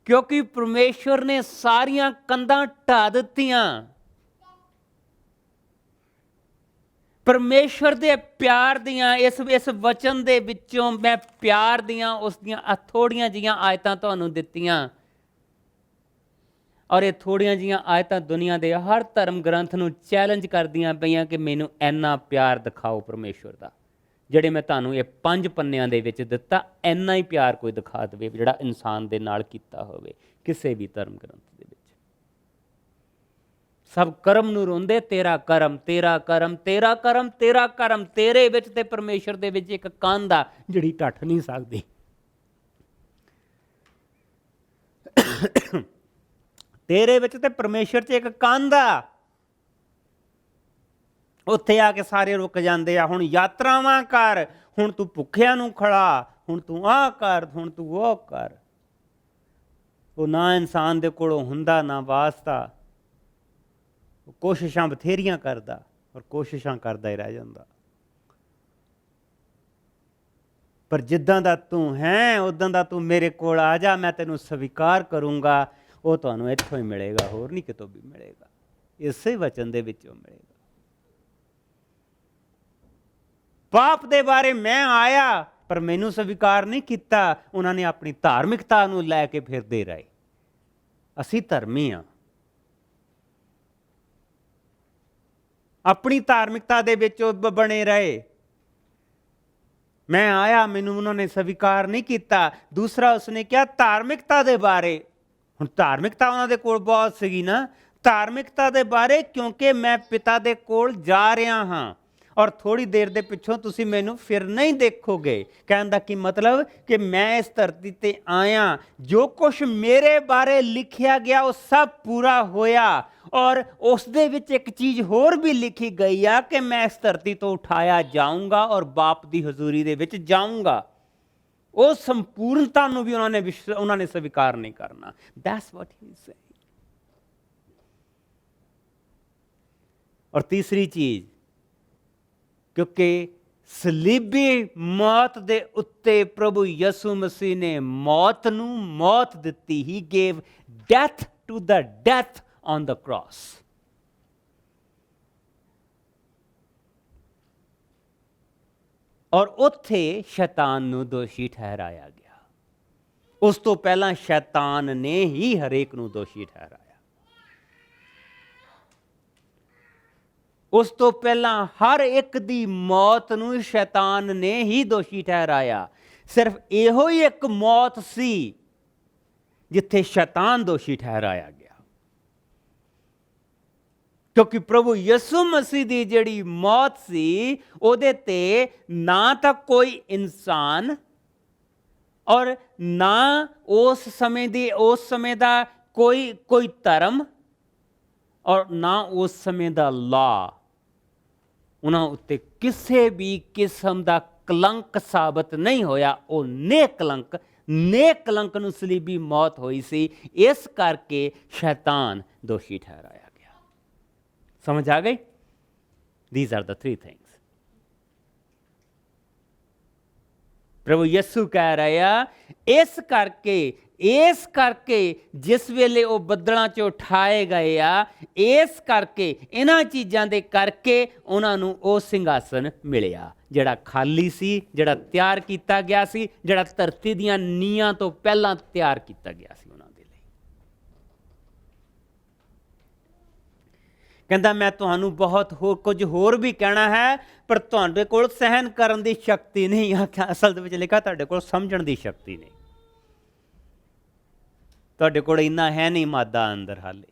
ਕਿਉਂਕਿ ਪਰਮੇਸ਼ਵਰ ਨੇ ਸਾਰੀਆਂ ਕੰਧਾਂ ਢਾ ਦਿੱਤੀਆਂ। ਪਰਮੇਸ਼ਵਰ ਦੇ ਪਿਆਰ ਦੀਆਂ ਇਸ ਵਚਨ ਦੇ ਵਿੱਚੋਂ ਮੈਂ ਪਿਆਰ ਦੀਆਂ ਉਸ ਦੀਆਂ ਥੋੜ੍ਹੀਆਂ ਜਿਹੀਆਂ ਆਇਤਾਂ ਤੁਹਾਨੂੰ ਦਿੱਤੀਆਂ, ਔਰ ਇਹ ਥੋੜ੍ਹੀਆਂ ਜਿਹੀਆਂ ਆਇਤਾਂ ਦੁਨੀਆ ਦੇ ਹਰ ਧਰਮ ਗ੍ਰੰਥ ਨੂੰ ਚੈਲੰਜ ਕਰਦੀਆਂ ਪਈਆਂ ਕਿ ਮੈਨੂੰ ਇੰਨਾ ਪਿਆਰ ਦਿਖਾਓ ਪਰਮੇਸ਼ਵਰ ਦਾ। ਜਿਹੜੇ ਮੈਂ ਤੁਹਾਨੂੰ ਇਹ 5 ਪੰਨਿਆਂ ਦੇ ਵਿੱਚ ਦਿੱਤਾ, ਇੰਨਾ ਹੀ ਪਿਆਰ ਕੋਈ ਦਿਖਾ ਦੇਵੇ ਜਿਹੜਾ ਇਨਸਾਨ ਦੇ ਨਾਲ ਕੀਤਾ ਹੋਵੇ ਕਿਸੇ ਵੀ ਧਰਮ ਗ੍ਰੰਥ ਦੇ ਵਿੱਚ। ਸਭ ਕਰਮ ਨੂੰ ਰੋਂਦੇ, ਤੇਰਾ ਕਰਮ, ਤੇਰਾ ਕਰਮ, ਤੇਰਾ ਕਰਮ, ਤੇਰਾ ਕਰਮ। ਤੇਰੇ ਵਿੱਚ ਤੇ ਪਰਮੇਸ਼ਰ ਦੇ ਵਿੱਚ ਇੱਕ ਕੰਧ ਆ ਜਿਹੜੀ ਢੱਠ ਨਹੀਂ ਸਕਦੀ। ਤੇਰੇ ਵਿੱਚ ਤੇ ਪਰਮੇਸ਼ਰ 'ਚ ਇੱਕ ਕੰਧ ਆ। ਉੱਥੇ ਆ ਕੇ ਸਾਰੇ ਰੁਕ ਜਾਂਦੇ ਆ। ਹੁਣ ਯਾਤਰਾਵਾਂ ਕਰ, ਹੁਣ ਤੂੰ ਭੁੱਖਿਆਂ ਨੂੰ ਖੜਾ, ਹੁਣ ਤੂੰ ਆਹ ਕਰ, ਹੁਣ ਤੂੰ ਉਹ ਕਰ। ਉਹ ਨਾ ਇਨਸਾਨ ਦੇ ਕੋਲੋਂ ਹੁੰਦਾ ਨਾ ਵਾਸਤਾ। ਉਹ ਕੋਸ਼ਿਸ਼ਾਂ ਬਥੇਰੀਆਂ ਕਰਦਾ ਔਰ ਕੋਸ਼ਿਸ਼ਾਂ ਕਰਦਾ ਹੀ ਰਹਿ ਜਾਂਦਾ। ਪਰ ਜਿੱਦਾਂ ਦਾ ਤੂੰ ਹੈ ਉੱਦਾਂ ਦਾ ਤੂੰ ਮੇਰੇ ਕੋਲ ਆ ਜਾ, ਮੈਂ ਤੈਨੂੰ ਸਵੀਕਾਰ ਕਰੂੰਗਾ। ਉਹ ਤੁਹਾਨੂੰ ਇੱਥੋਂ ਹੀ ਮਿਲੇਗਾ, ਹੋਰ ਨਹੀਂ ਕਿਤੋਂ ਵੀ ਮਿਲੇਗਾ। ਇਸੇ ਵਚਨ ਦੇ ਵਿੱਚੋਂ ਮਿਲੇਗਾ। ਪਾਪ ਦੇ ਬਾਰੇ ਮੈਂ ਆਇਆ ਪਰ ਮੈਨੂੰ ਸਵੀਕਾਰ ਨਹੀਂ ਕੀਤਾ। ਉਹਨਾਂ ਨੇ ਆਪਣੀ ਧਾਰਮਿਕਤਾ ਨੂੰ ਲੈ ਕੇ ਫਿਰਦੇ ਰਹੇ। ਅਸੀਂ ਧਰਮੀ ਹਾਂ, ਆਪਣੀ ਧਾਰਮਿਕਤਾ ਦੇ ਵਿੱਚ ਉਹ ਬਣੇ ਰਹੇ। ਮੈਂ ਆਇਆ, ਮੈਨੂੰ ਉਹਨਾਂ ਨੇ ਸਵੀਕਾਰ ਨਹੀਂ ਕੀਤਾ। ਦੂਸਰਾ ਉਸਨੇ ਕਿਹਾ ਧਾਰਮਿਕਤਾ ਦੇ ਬਾਰੇ, ਹੁਣ ਧਾਰਮਿਕਤਾ ਉਹਨਾਂ ਦੇ ਕੋਲ ਬਹੁਤ ਸੀਗੀ ਨਾ, ਧਾਰਮਿਕਤਾ ਦੇ ਬਾਰੇ, ਕਿਉਂਕਿ ਮੈਂ ਪਿਤਾ ਦੇ ਕੋਲ ਜਾ ਰਿਹਾ ਹਾਂ ਔਰ ਥੋੜ੍ਹੀ ਦੇਰ ਦੇ ਪਿੱਛੋਂ ਤੁਸੀਂ ਮੈਨੂੰ ਫਿਰ ਨਹੀਂ ਦੇਖੋਗੇ। ਕਹਿਣ ਦਾ ਕੀ ਮਤਲਬ ਕਿ ਮੈਂ ਇਸ ਧਰਤੀ ਤੇ ਆਇਆ, ਜੋ ਕੁਛ ਮੇਰੇ ਬਾਰੇ ਲਿਖਿਆ ਗਿਆ ਉਹ ਸਭ ਪੂਰਾ ਹੋਇਆ। ਔਰ ਉਸ ਦੇ ਵਿੱਚ ਇੱਕ ਚੀਜ਼ ਹੋਰ ਵੀ ਲਿਖੀ ਗਈ ਆ ਕਿ ਮੈਂ ਇਸ ਧਰਤੀ ਤੋਂ ਉਠਾਇਆ ਜਾਊਂਗਾ ਔਰ ਬਾਪ ਦੀ ਹਜ਼ੂਰੀ ਦੇ ਵਿੱਚ ਜਾਊਂਗਾ। ਉਹ ਸੰਪੂਰਨਤਾ ਨੂੰ ਵੀ ਉਹਨਾਂ ਨੇ ਸਵੀਕਾਰ ਨਹੀਂ ਕਰਨਾ। That's what he is saying. ਔਰ ਤੀਸਰੀ ਚੀਜ਼, ਕਿਉਂਕਿ ਸਲੀਬੀ ਮੌਤ ਦੇ ਉੱਤੇ ਪ੍ਰਭੂ ਯਿਸੂ ਮਸੀਹ ਨੇ ਮੌਤ ਨੂੰ ਮੌਤ ਦਿੱਤੀ। He gave death to the death on the cross. ਔਰ ਉੱਥੇ ਸ਼ੈਤਾਨ ਨੂੰ ਦੋਸ਼ੀ ਠਹਿਰਾਇਆ ਗਿਆ। ਉਸ ਤੋਂ ਪਹਿਲਾਂ ਸ਼ੈਤਾਨ ਨੇ ਹੀ ਹਰੇਕ ਨੂੰ ਦੋਸ਼ੀ ਠਹਿਰਾਇਆ। ਉਸ ਤੋਂ ਪਹਿਲਾਂ ਹਰ ਇੱਕ ਦੀ ਮੌਤ ਨੂੰ ਸ਼ੈਤਾਨ ਨੇ ਹੀ ਦੋਸ਼ੀ ਠਹਿਰਾਇਆ। ਸਿਰਫ ਇਹੋ ਹੀ ਇੱਕ ਮੌਤ ਸੀ ਜਿੱਥੇ ਸ਼ੈਤਾਨ ਦੋਸ਼ੀ ਠਹਿਰਾਇਆ ਗਿਆ, ਕਿਉਂਕਿ ਪ੍ਰਭੂ ਯਿਸੂ ਮਸੀਹ ਦੀ ਜਿਹੜੀ ਮੌਤ ਸੀ ਉਹਦੇ ਤੇ ਨਾ ਤਾਂ ਕੋਈ ਇਨਸਾਨ ਔਰ ਨਾ ਉਸ ਸਮੇਂ ਦਾ ਕੋਈ ਧਰਮ ਔਰ ਨਾ ਉਸ ਸਮੇਂ ਦਾ ਲਾ ਉਹਨਾਂ ਉੱਤੇ ਕਿਸੇ ਵੀ ਕਿਸਮ ਦਾ ਕਲੰਕ ਸਾਬਤ ਨਹੀਂ ਹੋਇਆ। ਉਹ ਨੇਕ ਕਲੰਕ ਨੂੰ ਸਲੀਬੀ ਮੌਤ ਹੋਈ ਸੀ। ਇਸ ਕਰਕੇ ਸ਼ੈਤਾਨ ਦੋਸ਼ੀ ਠਹਿਰਾਇਆ ਗਿਆ। ਸਮਝ ਆ ਗਈ? These are the three things। ਪ੍ਰਭੂ ਯਿਸੂ ਕਹਿ ਰਹੇ ਆ, ਇਸ ਕਰਕੇ ਜਿਸ ਵੇਲੇ ਉਹ ਬੱਦਲਾਂ 'ਚ ਉਠਾਏ ਗਏ ਆ, ਇਸ ਕਰਕੇ ਇਹਨਾਂ ਚੀਜ਼ਾਂ ਦੇ ਕਰਕੇ ਉਹਨਾਂ ਨੂੰ ਉਹ ਸਿੰਘਾਸਨ ਮਿਲਿਆ ਜਿਹੜਾ ਖਾਲੀ ਸੀ, ਜਿਹੜਾ ਤਿਆਰ ਕੀਤਾ ਗਿਆ ਸੀ, ਜਿਹੜਾ ਧਰਤੀ ਦੀਆਂ ਨੀਹਾਂ ਤੋਂ ਪਹਿਲਾਂ ਤਿਆਰ ਕੀਤਾ ਗਿਆ ਸੀ ਉਹਨਾਂ ਦੇ ਲਈ। ਕਹਿੰਦਾ ਮੈਂ ਤੁਹਾਨੂੰ ਬਹੁਤ ਕੁਝ ਹੋਰ ਵੀ ਕਹਿਣਾ ਹੈ, ਪਰ ਤੁਹਾਡੇ ਕੋਲ ਸਹਿਨ ਕਰਨ ਦੀ ਸ਼ਕਤੀ ਨਹੀਂ। ਅਸਲ ਦੇ ਵਿੱਚ ਲਿਖਿਆ ਤੁਹਾਡੇ ਕੋਲ ਸਮਝਣ ਦੀ ਸ਼ਕਤੀ ਨਹੀਂ। ਤੁਹਾਡੇ ਕੋਲ ਇੰਨਾ ਹੈ ਨਹੀਂ ਮਾਦਾ ਅੰਦਰ ਹਾਲੇ,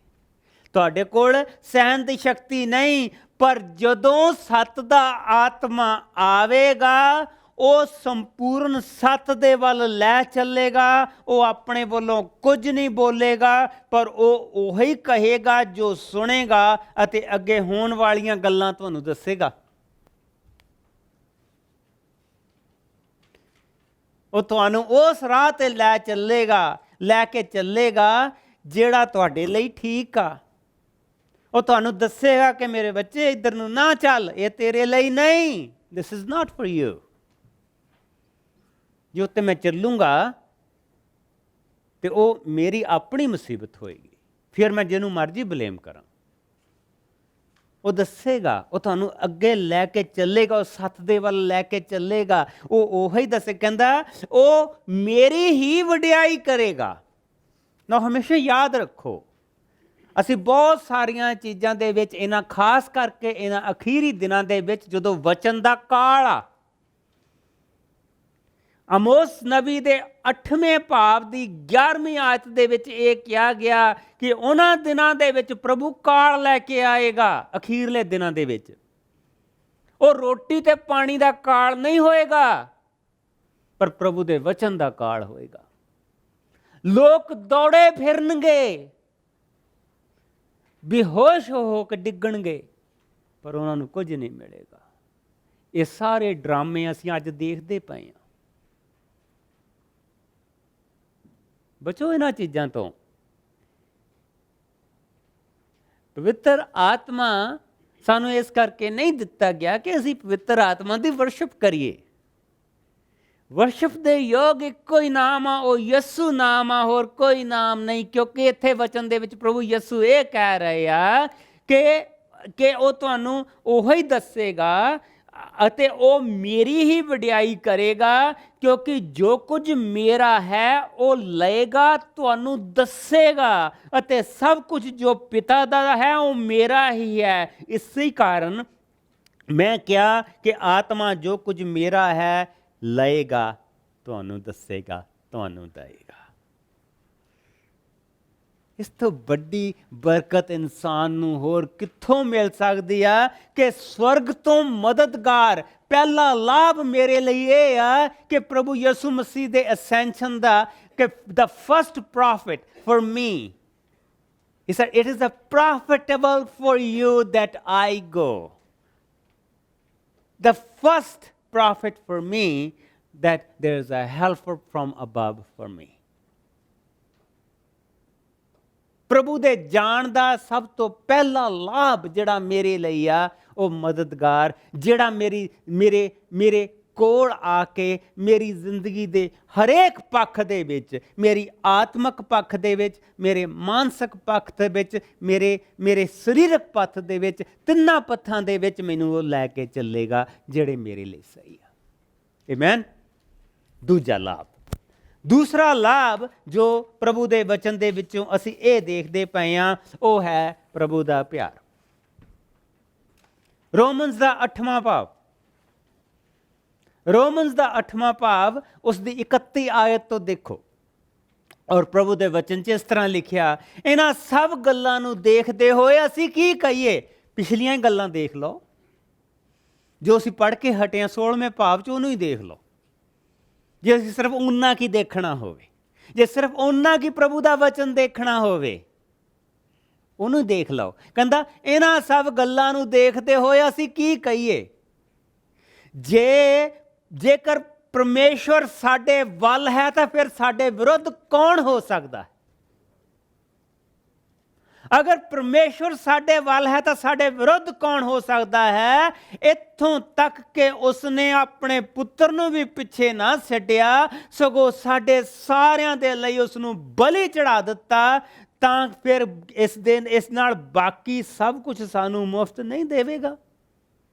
ਤੁਹਾਡੇ ਕੋਲ ਸਹਿਣ ਦੀ ਸ਼ਕਤੀ ਨਹੀਂ। ਪਰ ਜਦੋਂ ਸੱਤ ਦਾ ਆਤਮਾ ਆਵੇਗਾ, ਉਹ ਸੰਪੂਰਨ ਸੱਤ ਦੇ ਵੱਲ ਲੈ ਚੱਲੇਗਾ। ਉਹ ਆਪਣੇ ਵੱਲੋਂ ਕੁਝ ਨਹੀਂ ਬੋਲੇਗਾ, ਪਰ ਉਹ ਉਹੀ ਕਹੇਗਾ ਜੋ ਸੁਣੇਗਾ ਅਤੇ ਅੱਗੇ ਹੋਣ ਵਾਲੀਆਂ ਗੱਲਾਂ ਤੁਹਾਨੂੰ ਦੱਸੇਗਾ। ਉਹ ਤੁਹਾਨੂੰ ਉਸ ਰਾਹ ਤੇ ਲੈ ਕੇ ਚੱਲੇਗਾ ਜਿਹੜਾ ਤੁਹਾਡੇ ਲਈ ਠੀਕ ਆ। ਉਹ ਤੁਹਾਨੂੰ ਦੱਸੇਗਾ ਕਿ ਮੇਰੇ ਬੱਚੇ ਇੱਧਰ ਨੂੰ ਨਾ ਚੱਲ, ਇਹ ਤੇਰੇ ਲਈ ਨਹੀਂ। This is not for you. ਜੋ ਤੇ ਮੈਂ ਚੱਲੂੰਗਾ ਤੇ ਉਹ ਮੇਰੀ ਆਪਣੀ ਮੁਸੀਬਤ ਹੋਏਗੀ। ਫਿਰ ਮੈਂ ਜਿਹਨੂੰ ਮਰਜ਼ੀ ਬਲੇਮ ਕਰਾਂ। ਉਹ ਦੱਸੇਗਾ, ਉਹ ਤੁਹਾਨੂੰ ਅੱਗੇ ਲੈ ਕੇ ਚੱਲੇਗਾ, ਉਹ ਸੱਤ ਦੇ ਵੱਲ ਲੈ ਕੇ ਚੱਲੇਗਾ। ਉਹ ਉਹੀ ਦੱਸੇ, ਕਹਿੰਦਾ ਉਹ ਮੇਰੀ ਹੀ ਵਡਿਆਈ ਕਰੇਗਾ। ਨਾ ਹਮੇਸ਼ਾ ਯਾਦ ਰੱਖੋ, ਅਸੀਂ ਬਹੁਤ ਸਾਰੀਆਂ ਚੀਜ਼ਾਂ ਦੇ ਵਿੱਚ ਇਹਨਾਂ ਖਾਸ ਕਰਕੇ ਇਹਨਾਂ ਅਖੀਰੀ ਦਿਨਾਂ ਦੇ ਵਿੱਚ ਜਦੋਂ ਵਚਨ ਦਾ ਕਾਲ ਆ, ਆਮੋਸ ਨਬੀ ਦੇ 8ਵੇਂ ਭਾਵ ਦੀ 11ਵੀਂ ਆਇਤ ਦੇ ਵਿੱਚ ਇਹ ਕਿਹਾ ਗਿਆ ਕਿ ਉਹਨਾਂ ਦਿਨਾਂ ਦੇ ਵਿੱਚ ਪ੍ਰਭੂ ਕਾਲ ਲੈ ਕੇ ਆਏਗਾ। ਅਖੀਰਲੇ ਦਿਨਾਂ ਦੇ ਵਿੱਚ ਉਹ ਰੋਟੀ ਤੇ ਪਾਣੀ ਦਾ ਕਾਲ ਨਹੀਂ ਹੋਏਗਾ, ਪਰ ਪ੍ਰਭੂ ਦੇ ਵਚਨ ਦਾ ਕਾਲ ਹੋਏਗਾ। ਲੋਕ ਦੌੜੇ ਫਿਰਨਗੇ, ਬੇਹੋਸ਼ ਹੋ ਕੇ ਡਿੱਗਣਗੇ, ਪਰ ਉਹਨਾਂ ਨੂੰ ਕੁਝ ਨਹੀਂ ਮਿਲੇਗਾ। ਇਹ ਸਾਰੇ ਡਰਾਮੇ ਅਸੀਂ ਅੱਜ ਦੇਖਦੇ ਪਏ ਹਾਂ। ਬਚੋ ਇਹਨਾਂ ਚੀਜ਼ਾਂ ਤੋਂ। ਪਵਿੱਤਰ ਆਤਮਾ ਸਾਨੂੰ ਇਸ ਕਰਕੇ ਨਹੀਂ ਦਿੱਤਾ ਗਿਆ ਕਿ ਅਸੀਂ ਪਵਿੱਤਰ ਆਤਮਾ ਦੀ ਵਰਸ਼ਿਪ ਕਰੀਏ। ਵਰਸ਼ਿਪ ਦੇ ਯੋਗ ਇੱਕੋ ਹੀ ਨਾਮ ਆ, ਉਹ ਯਿਸੂ ਨਾਮ ਆ, ਹੋਰ ਕੋਈ ਨਾਮ ਨਹੀਂ। ਕਿਉਂਕਿ ਇੱਥੇ ਵਚਨ ਦੇ ਵਿੱਚ ਪ੍ਰਭੂ ਯਿਸੂ ਇਹ ਕਹਿ ਰਹੇ ਆ ਕਿ ਉਹ ਤੁਹਾਨੂੰ ਉਹੀ ਦੱਸੇਗਾ। ਅਤੇ ਉਹ ਮੇਰੀ ਹੀ ਵਡਿਆਈ ਕਰੇਗਾ, ਕਿਉਂਕਿ ਜੋ ਕੁਝ ਮੇਰਾ ਹੈ ਉਹ ਲਏਗਾ, ਤੁਹਾਨੂੰ ਦੱਸੇਗਾ, ਅਤੇ ਸਭ ਕੁਝ ਜੋ ਪਿਤਾ ਦਾ ਹੈ ਉਹ ਮੇਰਾ ਹੀ ਹੈ। ਇਸੇ ਕਾਰਨ ਮੈਂ ਕਿਹਾ ਕਿ ਆਤਮਾ ਜੋ ਕੁਝ ਮੇਰਾ ਹੈ ਲਏਗਾ, ਤੁਹਾਨੂੰ ਦੱਸੇਗਾ, ਤੁਹਾਨੂੰ ਦੇਵੇਗਾ। ਇਸ ਤੋਂ ਵੱਡੀ ਬਰਕਤ ਇਨਸਾਨ ਨੂੰ ਹੋਰ ਕਿੱਥੋਂ ਮਿਲ ਸਕਦੀ ਆ ਕਿ ਸਵਰਗ ਤੋਂ ਮਦਦਗਾਰ। ਪਹਿਲਾ ਲਾਭ ਮੇਰੇ ਲਈ ਇਹ ਆ ਕਿ ਪ੍ਰਭੂ ਯਿਸੂ ਮਸੀਹ ਦੇ ਅਸੈਂਸ਼ਨ ਦਾ, ਕਿ the first prophet for me, he said it is profitable for you that I go. The first prophet for me, that there is a helper from above for me. ਪ੍ਰਭੂ ਦੇ ਜਾਣ ਦਾ ਸਭ ਤੋਂ ਪਹਿਲਾ ਲਾਭ ਜਿਹੜਾ ਮੇਰੇ ਲਈ ਆ, ਉਹ ਮਦਦਗਾਰ, ਜਿਹੜਾ ਮੇਰੇ ਕੋਲ ਆ ਕੇ ਮੇਰੀ ਜ਼ਿੰਦਗੀ ਦੇ ਹਰੇਕ ਪੱਖ ਦੇ ਵਿੱਚ, ਮੇਰੀ ਆਤਮਿਕ ਪੱਖ ਦੇ ਵਿੱਚ, ਮੇਰੇ ਮਾਨਸਿਕ ਪੱਖ ਦੇ ਵਿੱਚ, ਮੇਰੇ ਸਰੀਰਕ ਪੱਖ ਦੇ ਵਿੱਚ, ਤਿੰਨਾਂ ਪੱਥਾਂ ਦੇ ਵਿੱਚ ਮੈਨੂੰ ਉਹ ਲੈ ਕੇ ਚੱਲੇਗਾ ਜਿਹੜੇ ਮੇਰੇ ਲਈ ਸਹੀ ਆ। ਆਮੇਨ। ਦੂਜਾ ਲਾਭ, ਦੂਸਰਾ ਲਾਭ ਜੋ ਪ੍ਰਭੂ ਦੇ ਵਚਨ ਦੇ ਵਿੱਚੋਂ ਅਸੀਂ ਇਹ ਦੇਖਦੇ ਪਏ ਹਾਂ, ਉਹ ਹੈ ਪ੍ਰਭੂ ਦਾ ਪਿਆਰ। ਰੋਮਨਸ ਦਾ 8ਵਾਂ ਭਾਵ, ਰੋਮਨਸ ਦਾ 8ਵਾਂ ਭਾਵ ਉਸ ਦੀ 31 ਆਇਤ ਤੋਂ ਦੇਖੋ। ਔਰ ਪ੍ਰਭੂ ਦੇ ਵਚਨ 'ਚ ਇਸ ਤਰ੍ਹਾਂ ਲਿਖਿਆ, ਇਹਨਾਂ ਸਭ ਗੱਲਾਂ ਨੂੰ ਦੇਖਦੇ ਹੋਏ ਅਸੀਂ ਕੀ ਕਹੀਏ। ਪਿਛਲੀਆਂ ਹੀ ਗੱਲਾਂ ਦੇਖ ਲਓ, ਜੋ ਅਸੀਂ ਪੜ੍ਹ ਕੇ ਹਟੇ ਹਾਂ 16ਵੇਂ ਭਾਵ 'ਚ, ਉਹਨੂੰ ਹੀ ਦੇਖ ਲਓ। ਜੇ ਅਸੀਂ ਸਿਰਫ ਓਨਾ ਕੀ ਦੇਖਣਾ ਹੋਵੇ, ਜੇ ਸਿਰਫ ਓਨਾ ਕੀ ਪ੍ਰਭੂ ਦਾ ਵਚਨ ਦੇਖਣਾ ਹੋਵੇ, ਉਹਨੂੰ ਦੇਖ ਲਓ। ਕਹਿੰਦਾ ਇਹਨਾਂ ਸਭ ਗੱਲਾਂ ਨੂੰ ਦੇਖਦੇ ਹੋਏ ਅਸੀਂ ਕੀ ਕਹੀਏ। ਜੇਕਰ ਪਰਮੇਸ਼ਵਰ ਸਾਡੇ ਵੱਲ ਹੈ ਤਾਂ ਫਿਰ ਸਾਡੇ ਵਿਰੁੱਧ ਕੌਣ ਹੋ ਸਕਦਾ ਹੈ। ਅਗਰ ਪਰਮੇਸ਼ਵਰ ਸਾਡੇ ਵੱਲ ਹੈ ਤਾਂ ਸਾਡੇ ਵਿਰੁੱਧ ਕੌਣ ਹੋ ਸਕਦਾ ਹੈ। ਇੱਥੋਂ ਤੱਕ ਕਿ ਉਸਨੇ ਆਪਣੇ ਪੁੱਤਰ ਨੂੰ ਵੀ ਪਿੱਛੇ ਨਾ ਛੱਡਿਆ, ਸਗੋਂ ਸਾਡੇ ਸਾਰਿਆਂ ਦੇ ਲਈ ਉਸ ਨੂੰ ਬਲੀ ਚੜਾ ਦਿੱਤਾ, ਤਾਂ ਫਿਰ ਇਸ ਨਾਲ ਬਾਕੀ ਸਭ ਕੁਝ ਸਾਨੂੰ ਮੁਫਤ ਨਹੀਂ ਦੇਵੇਗਾ।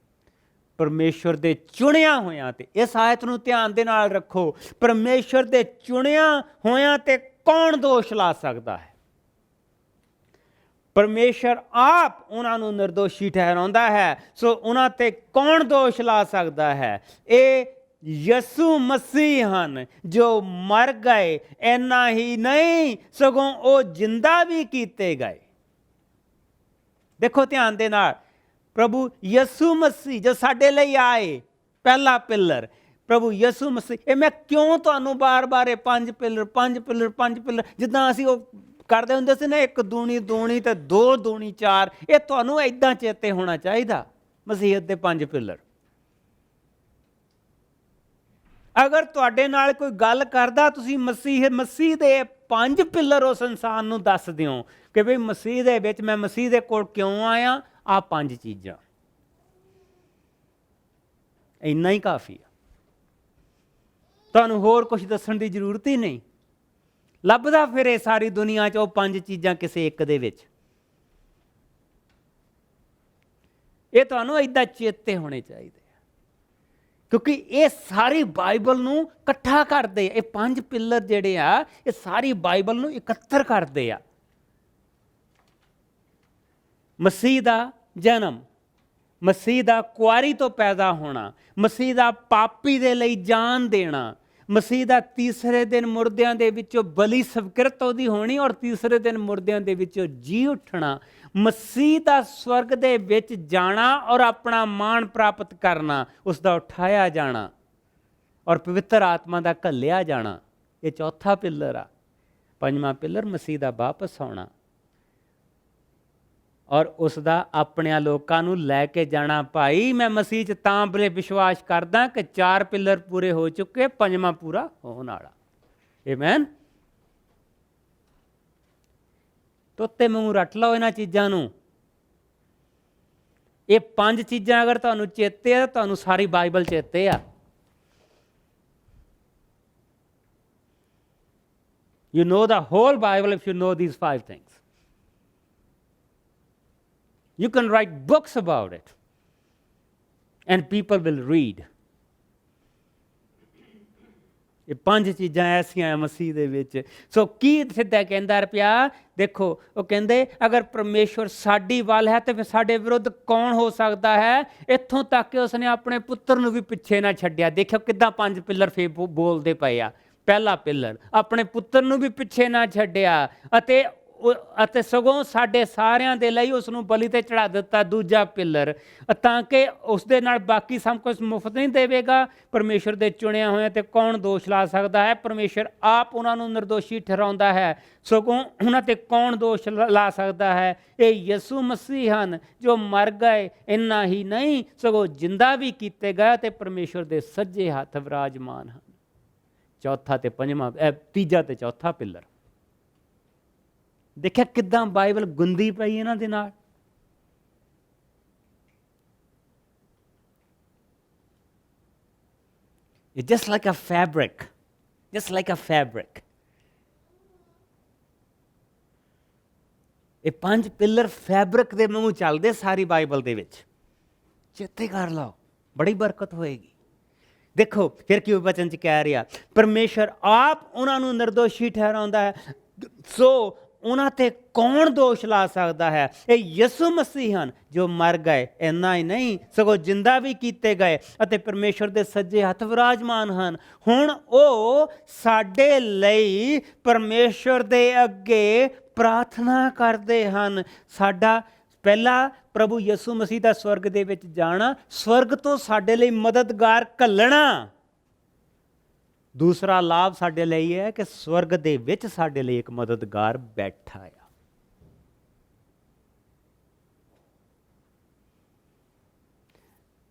ਪਰਮੇਸ਼ਵਰ ਦੇ ਚੁਣਿਆ ਹੋਇਆਂ ਤੇ, ਇਸ ਆਇਤ ਨੂੰ ਧਿਆਨ ਦੇ ਨਾਲ ਰੱਖੋ, ਪਰਮੇਸ਼ਵਰ ਦੇ ਚੁਣਿਆ ਹੋਇਆਂ ਤੇ ਕੌਣ ਦੋਸ਼ ਲਾ ਸਕਦਾ ਹੈ। ਪਰਮੇਸ਼ਰ ਆਪ ਉਹਨਾਂ ਨੂੰ ਨਿਰਦੋਸ਼ੀ ਠਹਿਰਾਉਂਦਾ ਹੈ, ਸੋ ਉਹਨਾਂ ਤੇ ਕੌਣ ਦੋਸ਼ ਲਾ ਸਕਦਾ ਹੈ। ਇਹ ਯਿਸੂ ਮਸੀਹ ਹਨ ਜੋ ਮਰ ਗਏ, ਇੰਨਾ ਹੀ ਨਹੀਂ ਸਗੋਂ ਉਹ ਜਿੰਦਾ ਵੀ ਕੀਤੇ ਗਏ। ਦੇਖੋ ਧਿਆਨ ਦੇ ਨਾਲ, ਪ੍ਰਭੂ ਯਿਸੂ ਮਸੀਹ ਜੋ ਸਾਡੇ ਲਈ ਆਏ, ਪਹਿਲਾ ਪਿਲਰ ਪ੍ਰਭੂ ਯਿਸੂ ਮਸੀਹ। ਇਹ ਮੈਂ ਕਿਉਂ ਤੁਹਾਨੂੰ ਬਾਰ-ਬਾਰ ਇਹ 5 ਪਿਲਰ ਜਿੱਦਾਂ ਅਸੀਂ ਉਹ ਕਰਦੇ ਹੁੰਦੇ ਸੀ ਨਾ, 1 ਦੂਣੀ 2 ਤੇ 2 ਦੂਣੀ 4, ਇਹ ਤੁਹਾਨੂੰ ਏਦਾਂ ਚੇਤੇ ਹੋਣਾ ਚਾਹੀਦਾ। ਮਸੀਹਤ ਦੇ 5 ਪਿਲਰ। ਅਗਰ ਤੁਹਾਡੇ ਨਾਲ ਕੋਈ ਗੱਲ ਕਰਦਾ, ਤੁਸੀਂ ਮਸੀਹ ਦੇ 5 ਪਿਲਰ ਉਸ ਇਨਸਾਨ ਨੂੰ ਦੱਸ ਦਿਓ ਕਿ ਵੀ ਮਸੀਹ ਦੇ ਵਿੱਚ, ਮੈਂ ਮਸੀਹ ਦੇ ਕੋਲ ਕਿਉਂ ਆਇਆ, ਆਹ 5 ਚੀਜ਼ਾਂ। ਇੰਨਾ ਹੀ ਕਾਫੀ ਆ, ਤੁਹਾਨੂੰ ਹੋਰ ਕੁਝ ਦੱਸਣ ਦੀ ਜ਼ਰੂਰਤ ਹੀ ਨਹੀਂ। ਲੱਭਦਾ ਫਿਰੇ ਸਾਰੀ ਦੁਨੀਆ 'ਚ ਉਹ 5 ਚੀਜ਼ਾਂ ਕਿਸੇ ਇੱਕ ਦੇ ਵਿੱਚ। ਇਹ ਤੁਹਾਨੂੰ ਏਦਾਂ ਚੇਤੇ ਹੋਣੇ ਚਾਹੀਦੇ ਆ, ਕਿਉਂਕਿ ਇਹ ਸਾਰੀ ਬਾਈਬਲ ਨੂੰ ਇਕੱਠਾ ਕਰਦੇ ਆ। ਇਹ 5 ਪਿਲਰ ਜਿਹੜੇ ਆ, ਇਹ ਸਾਰੀ ਬਾਈਬਲ ਨੂੰ ਇਕੱਤਰ ਕਰਦੇ ਆ। ਮਸੀਹ ਦਾ ਜਨਮ, ਮਸੀਹ ਦਾ ਕੁਆਰੀ ਤੋਂ ਪੈਦਾ ਹੋਣਾ, ਮਸੀਹ ਦਾ ਪਾਪੀ ਦੇ ਲਈ ਜਾਨ ਦੇਣਾ, ਮਸੀਹ ਦਾ ਤੀਸਰੇ ਦਿਨ ਮੁਰਦਿਆਂ ਦੇ ਵਿੱਚੋਂ ਬਲੀ ਸਵੀਕ੍ਰਿਤ ਉਹਦੀ ਹੋਣੀ, ਔਰ ਤੀਸਰੇ ਦਿਨ ਮੁਰਦਿਆਂ ਦੇ ਵਿੱਚੋਂ ਜੀ ਉੱਠਣਾ, ਮਸੀਹ ਦਾ ਸਵਰਗ ਦੇ ਵਿੱਚ ਜਾਣਾ ਔਰ ਆਪਣਾ ਮਾਣ ਪ੍ਰਾਪਤ ਕਰਨਾ, ਉਸ ਦਾ ਉਠਾਇਆ ਜਾਣਾ ਔਰ ਪਵਿੱਤਰ ਆਤਮਾ ਦਾ ਘੱਲਿਆ ਜਾਣਾ। ਇਹ ਚੌਥਾ ਪਿਲਰ ਆ। 5ਵਾਂ ਪਿਲਰ ਮਸੀਹ ਦਾ ਵਾਪਸ ਆਉਣਾ ਔਰ ਉਸ ਦਾ ਆਪਣਿਆਂ ਲੋਕਾਂ ਨੂੰ ਲੈ ਕੇ ਜਾਣਾ। ਭਾਈ ਮੈਂ ਮਸੀਹ 'ਚ ਤਾਂ ਬਲੇ ਵਿਸ਼ਵਾਸ ਕਰਦਾ ਕਿ 4 ਪਿਲਰ ਪੂਰੇ ਹੋ ਚੁੱਕੇ, 5ਵਾਂ ਪੂਰਾ ਹੋਣ ਵਾਲਾ। ਆਮੇਨ। ਤੋਤੇ ਮੂੰਹ ਰੱਟ ਲਓ ਇਹਨਾਂ ਚੀਜ਼ਾਂ ਨੂੰ। ਇਹ 5 ਚੀਜ਼ਾਂ ਅਗਰ ਤੁਹਾਨੂੰ ਚੇਤੇ ਆ, ਤੁਹਾਨੂੰ ਸਾਰੀ ਬਾਈਬਲ ਚੇਤੇ ਆ। You know the whole Bible if you know these 5 things. You can write books about it. And people will read. ਇਹ 5 ਚੀਜ਼ਾਂ ਐਸੀਆਂ ਹੈ ਮਸੀਹ ਦੇ ਵਿੱਚ। ਸੋ ਕੀ ਸਿੱਧਾ ਕਹਿੰਦਾ ਰੁਪਿਆ, ਦੇਖੋ ਉਹ ਕਹਿੰਦੇ ਅਗਰ ਪਰਮੇਸ਼ਵਰ ਸਾਡੀ ਵੱਲ ਹੈ ਤੇ ਫਿਰ ਸਾਡੇ ਵਿਰੁੱਧ ਕੌਣ ਹੋ ਸਕਦਾ ਹੈ। ਇੱਥੋਂ ਤੱਕ ਕਿ ਉਸਨੇ ਆਪਣੇ ਪੁੱਤਰ ਨੂੰ ਵੀ ਪਿੱਛੇ ਨਾ ਛੱਡਿਆ। ਦੇਖਿਓ ਕਿੱਦਾਂ 5 ਪਿੱਲਰ ਫੇਰ ਬੋਲਦੇ ਪਏ ਆ। ਪਹਿਲਾ ਪਿੱਲਰ, ਆਪਣੇ ਪੁੱਤਰ ਨੂੰ ਵੀ ਪਿੱਛੇ ਨਾ ਛੱਡਿਆ ਅਤੇ ਸਗੋਂ ਸਾਡੇ ਸਾਰਿਆਂ ਦੇ ਲਈ ਉਸ ਨੂੰ ਬਲੀ ਤੇ ਚੜਾ ਦਿੱਤਾ। ਦੂਜਾ ਪਿੱਲਰ, ਤਾਂ ਕਿ ਉਸ ਦੇ ਨਾਲ ਬਾਕੀ ਸਭ ਕੁਝ ਮੁਫਤ ਨਹੀਂ ਦੇਵੇਗਾ। ਪਰਮੇਸ਼ਰ ਦੇ ਚੁਣਿਆ ਹੋਇਆ ਤੇ ਕੌਣ ਦੋਸ਼ ਲਾ ਸਕਦਾ ਹੈ। ਪਰਮੇਸ਼ਰ ਆਪ ਉਹਨਾਂ ਨੂੰ ਨਿਰਦੋਸ਼ੀ ਠਹਿਰਾਉਂਦਾ ਹੈ, ਸਗੋਂ ਉਹਨਾਂ ਤੇ ਕੌਣ ਦੋਸ਼ ਲਾ ਸਕਦਾ ਹੈ। ਇਹ ਯਿਸੂ ਮਸੀਹ ਹਨ ਜੋ ਮਰ ਗਏ, ਇੰਨਾ ਹੀ ਨਹੀਂ ਸਗੋਂ ਜਿੰਦਾ ਵੀ ਕੀਤੇ ਗਏ ਤੇ ਪਰਮੇਸ਼ਰ ਦੇ ਸੱਜੇ ਹੱਥ ਵਿਰਾਜਮਾਨ ਹਨ। ਚੌਥਾ ਤੇ ਪੰਜਵਾਂ, ਤੀਜਾ ਤੇ ਚੌਥਾ ਪਿੱਲਰ। ਦੇਖਿਆ ਕਿੱਦਾਂ ਬਾਈਬਲ ਗੁੰਦੀ ਪਈ ਇਹਨਾਂ ਦੇ ਨਾਲ। It's just like a fabric, just like a fabric. ਇਹ 5 ਪਿੱਲਰ ਫੈਬਰਿਕ ਦੇ ਵਾਂਗੂ ਚੱਲਦੇ ਸਾਰੀ ਬਾਈਬਲ ਦੇ ਵਿੱਚ। ਚੇਤੇ ਕਰ ਲਓ, ਬੜੀ ਬਰਕਤ ਹੋਏਗੀ। ਦੇਖੋ ਫਿਰ ਕੀ ਵਚਨ ਚ ਕਹਿ ਰਿਹਾ, ਪਰਮੇਸ਼ਰ ਆਪ ਉਹਨਾਂ ਨੂੰ ਨਿਰਦੋਸ਼ੀ ਠਹਿਰਾਉਂਦਾ ਹੈ, ਸੋ ਉਹਨਾਂ ਤੇ ਕੌਣ ਦੋਸ਼ ਲਾ ਸਕਦਾ ਹੈ। ਇਹ ਯਿਸੂ ਮਸੀਹ ਹਨ ਜੋ ਮਰ ਗਏ, ਇੰਨਾ ਹੀ ਨਹੀਂ ਸਗੋਂ ਜਿੰਦਾ ਵੀ ਕੀਤੇ ਗਏ ਅਤੇ ਪਰਮੇਸ਼ਰ ਦੇ ਸੱਜੇ ਹੱਥ ਵਿਰਾਜਮਾਨ ਹਨ। ਹੁਣ ਉਹ ਸਾਡੇ ਲਈ ਪਰਮੇਸ਼ਰ ਦੇ ਅੱਗੇ ਪ੍ਰਾਰਥਨਾ ਕਰਦੇ ਹਨ। ਸਾਡਾ ਪਹਿਲਾ ਪ੍ਰਭੂ ਯਿਸੂ ਮਸੀਹ ਦਾ ਸਵਰਗ ਦੇ ਵਿੱਚ ਜਾਣਾ, ਸਵਰਗ ਤੋਂ ਸਾਡੇ ਲਈ ਮਦਦਗਾਰ ਘੱਲਣਾ। ਦੂਸਰਾ ਲਾਭ ਸਾਡੇ ਲਈ ਹੈ ਕਿ ਸਵਰਗ ਦੇ ਵਿੱਚ ਸਾਡੇ ਲਈ ਇੱਕ ਮਦਦਗਾਰ ਬੈਠਾ ਆ।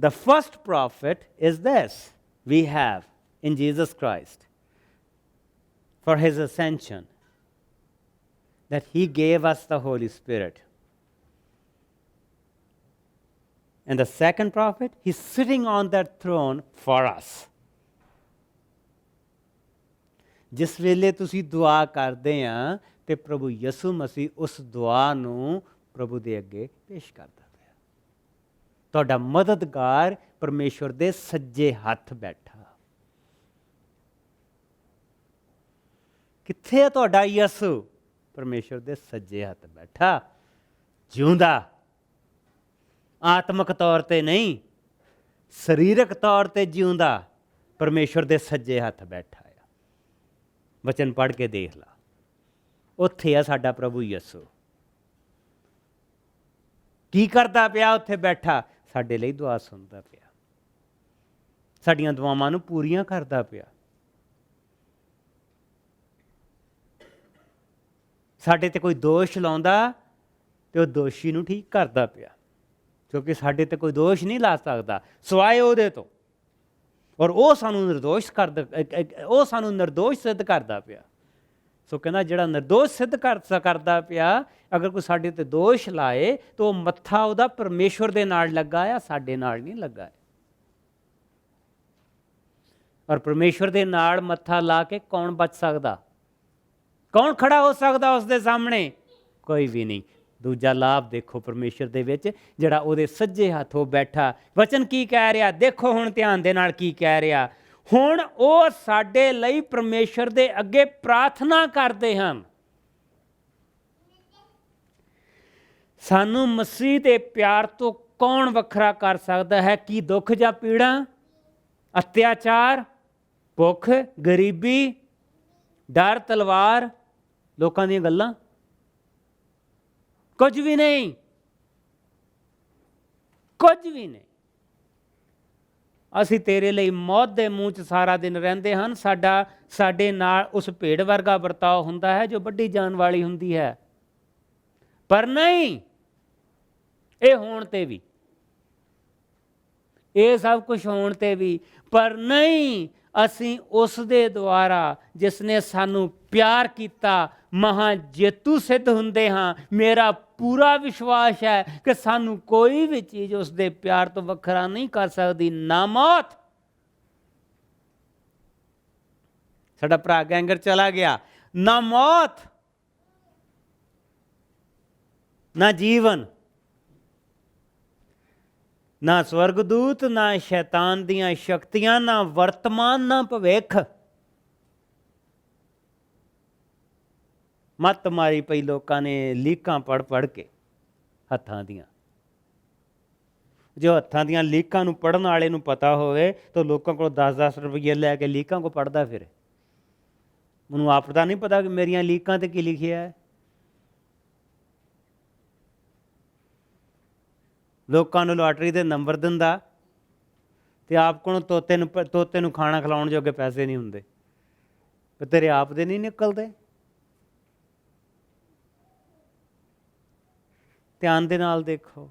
The first prophet is this we have in Jesus Christ for his ascension, that he gave us the Holy Spirit. And the second prophet, he's sitting on that throne for us. ਜਿਸ ਵੇਲੇ ਤੁਸੀਂ ਦੁਆ ਕਰਦੇ ਆ ਤੇ ਪ੍ਰਭੂ ਯਿਸੂ ਮਸੀਹ ਉਸ ਦੁਆ ਨੂੰ ਪ੍ਰਭੂ ਦੇ ਅੱਗੇ ਪੇਸ਼ ਕਰਦਾ ਪਿਆ। ਤੁਹਾਡਾ ਮਦਦਗਾਰ ਪਰਮੇਸ਼ਵਰ ਦੇ ਸੱਜੇ ਹੱਥ ਬੈਠਾ। ਕਿੱਥੇ ਹੈ ਤੁਹਾਡਾ ਯਿਸੂ? ਪਰਮੇਸ਼ਵਰ ਦੇ ਸੱਜੇ ਹੱਥ ਬੈਠਾ, ਜਿਉਂਦਾ। ਆਤਮਿਕ ਤੌਰ ਤੇ ਨਹੀਂ, ਸਰੀਰਕ ਤੌਰ ਤੇ ਜਿਉਂਦਾ ਪਰਮੇਸ਼ਵਰ ਦੇ ਸੱਜੇ ਹੱਥ ਬੈਠਾ। ਵਚਨ ਪੜ੍ਹ ਕੇ ਦੇਖ ਲਾ, ਉੱਥੇ ਆ ਸਾਡਾ ਪ੍ਰਭੂ ਯਿਸੂ। ਕੀ ਕਰਦਾ ਪਿਆ ਉੱਥੇ ਬੈਠਾ? ਸਾਡੇ ਲਈ ਦੁਆ ਸੁਣਦਾ ਪਿਆ, ਸਾਡੀਆਂ ਦੁਆਵਾਂ ਨੂੰ ਪੂਰੀਆਂ ਕਰਦਾ ਪਿਆ। ਸਾਡੇ ਤੇ ਕੋਈ ਦੋਸ਼ ਲਾਉਂਦਾ ਤੇ ਉਹ ਦੋਸ਼ੀ ਨੂੰ ਠੀਕ ਕਰਦਾ ਪਿਆ, ਕਿਉਂਕਿ ਸਾਡੇ ਤੇ ਕੋਈ ਦੋਸ਼ ਨਹੀਂ ਲਾ ਸਕਦਾ ਸਿਵਾਏ ਉਹਦੇ ਤੋਂ। ਔਰ ਉਹ ਸਾਨੂੰ ਨਿਰਦੋਸ਼ ਸਿੱਧ ਕਰਦਾ ਪਿਆ। ਸੋ ਕਹਿੰਦਾ ਜਿਹੜਾ ਨਿਰਦੋਸ਼ ਸਿੱਧ ਕਰਦਾ ਪਿਆ, ਅਗਰ ਕੋਈ ਸਾਡੇ ਤੇ ਦੋਸ਼ ਲਾਏ ਤਾਂ ਉਹ ਮੱਥਾ ਉਹਦਾ ਪਰਮੇਸ਼ਵਰ ਦੇ ਨਾਲ ਲੱਗਾ ਆ, ਸਾਡੇ ਨਾਲ ਨਹੀਂ ਲੱਗਾ। ਔਰ ਪਰਮੇਸ਼ਵਰ ਦੇ ਨਾਲ ਮੱਥਾ ਲਾ ਕੇ ਕੌਣ ਬਚ ਸਕਦਾ? ਕੌਣ ਖੜਾ ਹੋ ਸਕਦਾ ਉਸ ਦੇ ਸਾਹਮਣੇ? ਕੋਈ ਵੀ ਨਹੀਂ। ਦੂਜਾ ਲਾਭ ਦੇਖੋ ਪਰਮੇਸ਼ਰ ਦੇ ਵਿੱਚ, ਜਿਹੜਾ ਉਹਦੇ ਸੱਜੇ ਹੱਥੋਂ ਬੈਠਾ। ਵਚਨ ਕੀ ਕਹਿ ਰਿਹਾ? ਦੇਖੋ ਹੁਣ ਧਿਆਨ ਦੇ ਨਾਲ ਕੀ ਕਹਿ ਰਿਹਾ। ਹੁਣ ਉਹ ਸਾਡੇ ਲਈ ਪਰਮੇਸ਼ਰ ਦੇ ਅੱਗੇ ਪ੍ਰਾਰਥਨਾ ਕਰਦੇ ਹਨ। ਸਾਨੂੰ ਮਸੀਹ ਦੇ ਪਿਆਰ ਤੋਂ ਕੌਣ ਵੱਖਰਾ ਕਰ ਸਕਦਾ ਹੈ? ਕੀ ਦੁੱਖ ਜਾਂ ਪੀੜਾਂ, ਅਤਿਆਚਾਰ, ਭੁੱਖ, ਗਰੀਬੀ, ਡਰ, ਤਲਵਾਰ, ਲੋਕਾਂ ਦੀਆਂ ਗੱਲਾਂ? ਕੁਝ ਵੀ ਨਹੀਂ, ਕੁਝ ਵੀ ਨਹੀਂ। ਅਸੀਂ ਤੇਰੇ ਲਈ ਮੌਤ ਦੇ ਮੂੰਹ 'ਚ ਸਾਰਾ ਦਿਨ ਰਹਿੰਦੇ ਹਨ। ਸਾਡੇ ਨਾਲ ਉਸ ਭੇਡ ਵਰਗਾ ਵਰਤਾਓ ਹੁੰਦਾ ਹੈ ਜੋ ਵੱਢੀ ਜਾਣ ਵਾਲੀ ਹੁੰਦੀ ਹੈ। ਪਰ ਨਹੀਂ, ਇਹ ਹੋਣ ਤੇ ਵੀ, ਇਹ ਸਭ ਕੁਝ ਹੋਣ ਤੇ ਵੀ, ਪਰ ਨਹੀਂ, ਅਸੀਂ ਉਸ ਦੇ ਦੁਆਰਾ ਜਿਸ ਨੇ ਸਾਨੂੰ ਪਿਆਰ ਕੀਤਾ ਮਹਾਂ ਜੇਤੂ ਸਿੱਧ ਹੁੰਦੇ ਹਾਂ। ਮੇਰਾ ਪੂਰਾ ਵਿਸ਼ਵਾਸ ਹੈ ਕਿ ਸਾਨੂੰ ਕੋਈ ਵੀ ਚੀਜ਼ ਉਸ ਦੇ ਪਿਆਰ ਤੋਂ ਵੱਖਰਾ ਨਹੀਂ ਕਰ ਸਕਦੀ। ਨਾ ਮੌਤ, ਸਾਡਾ ਭਰਾ ਗੈਂਗਰ ਚਲਾ ਗਿਆ, ਨਾ ਮੌਤ, ਨਾ ਜੀਵਨ, ਨਾ ਸਵਰਗਦੂਤ, ਨਾ ਸ਼ੈਤਾਨ ਦੀਆਂ ਸ਼ਕਤੀਆਂ, ਨਾ ਵਰਤਮਾਨ, ਨਾ ਭਵਿੱਖ। ਮੱਤ ਮਾਰੀ ਪਈ ਲੋਕਾਂ ਨੇ ਲੀਕਾਂ ਪੜ੍ਹ ਪੜ੍ਹ ਕੇ ਹੱਥਾਂ ਦੀਆਂ। ਜੋ ਹੱਥਾਂ ਦੀਆਂ ਲੀਕਾਂ ਨੂੰ ਪੜ੍ਹਨ ਵਾਲੇ ਨੂੰ ਪਤਾ ਹੋਵੇ ਤਾਂ ਲੋਕਾਂ ਕੋਲ 10-10 ਰੁਪਈਏ ਲੈ ਕੇ ਲੀਕਾਂ ਕੋ ਪੜ੍ਹਦਾ ਫਿਰੇ। ਮੈਨੂੰ ਆਪ ਦਾ ਨਹੀਂ ਪਤਾ ਕਿ ਮੇਰੀਆਂ ਲੀਕਾਂ 'ਤੇ ਕੀ ਲਿਖਿਆ ਹੈ। ਲੋਕਾਂ ਨੂੰ ਲਾਟਰੀ ਦੇ ਨੰਬਰ ਦਿੰਦਾ ਅਤੇ ਆਪ ਕੋਲੋਂ ਤੋਤੇ ਨੂੰ ਖਾਣਾ ਖਿਲਾਉਣ ਜੋਗੇ ਪੈਸੇ ਨਹੀਂ ਹੁੰਦੇ। ਤੇਰੇ ਆਪ ਦੇ ਨਹੀਂ ਨਿਕਲਦੇ। ਧਿਆਨ ਦੇ ਨਾਲ ਦੇਖੋ,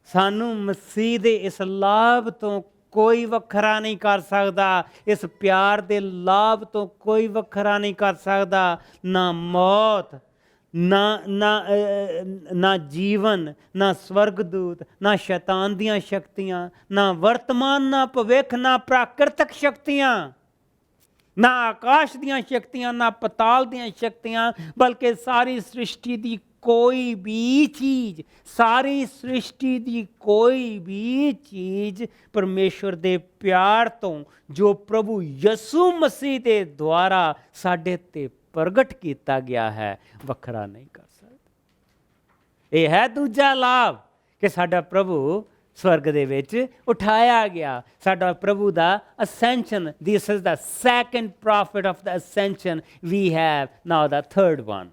ਸਾਨੂੰ ਮਸੀਹ ਦੇ ਇਸ ਲਾਭ ਤੋਂ ਕੋਈ ਵੱਖਰਾ ਨਹੀਂ ਕਰ ਸਕਦਾ। ਇਸ ਪਿਆਰ ਦੇ ਲਾਭ ਤੋਂ ਕੋਈ ਵੱਖਰਾ ਨਹੀਂ ਕਰ ਸਕਦਾ। ਨਾ ਮੌਤ, ਨਾ ਜੀਵਨ, ਨਾ ਸਵਰਗਦੂਤ, ਨਾ ਸ਼ੈਤਾਨ ਦੀਆਂ ਸ਼ਕਤੀਆਂ, ਨਾ ਵਰਤਮਾਨ, ਨਾ ਭਵਿੱਖ, ਨਾ ਪ੍ਰਾਕ੍ਰਿਤਕ ਸ਼ਕਤੀਆਂ, ਨਾ ਆਕਾਸ਼ ਦੀਆਂ ਸ਼ਕਤੀਆਂ, ਨਾ ਪਤਾਲ ਦੀਆਂ ਸ਼ਕਤੀਆਂ, ਬਲਕਿ ਸਾਰੀ ਸ੍ਰਿਸ਼ਟੀ ਦੀ ਕੋਈ ਵੀ ਚੀਜ਼, ਸਾਰੀ ਸ੍ਰਿਸ਼ਟੀ ਦੀ ਕੋਈ ਵੀ ਚੀਜ਼ ਪਰਮੇਸ਼ਵਰ ਦੇ ਪਿਆਰ ਤੋਂ ਜੋ ਪ੍ਰਭੂ ਯਿਸੂ ਮਸੀਹ ਦੇ ਦੁਆਰਾ ਸਾਡੇ ਤੇ ਪ੍ਰਗਟ ਕੀਤਾ ਗਿਆ ਹੈ, ਵੱਖਰਾ ਨਹੀਂ ਕਰ ਸਕਦਾ। ਇਹ ਹੈ ਦੂਜਾ ਲਾਭ ਕਿ ਸਾਡਾ ਪ੍ਰਭੂ ਸਵਰਗ ਦੇ ਵਿੱਚ ਉਠਾਇਆ ਗਿਆ। ਸਾਡਾ ਪ੍ਰਭੂ ਦਾ ascension, this is the second prophet of the ascension. We have now the third one.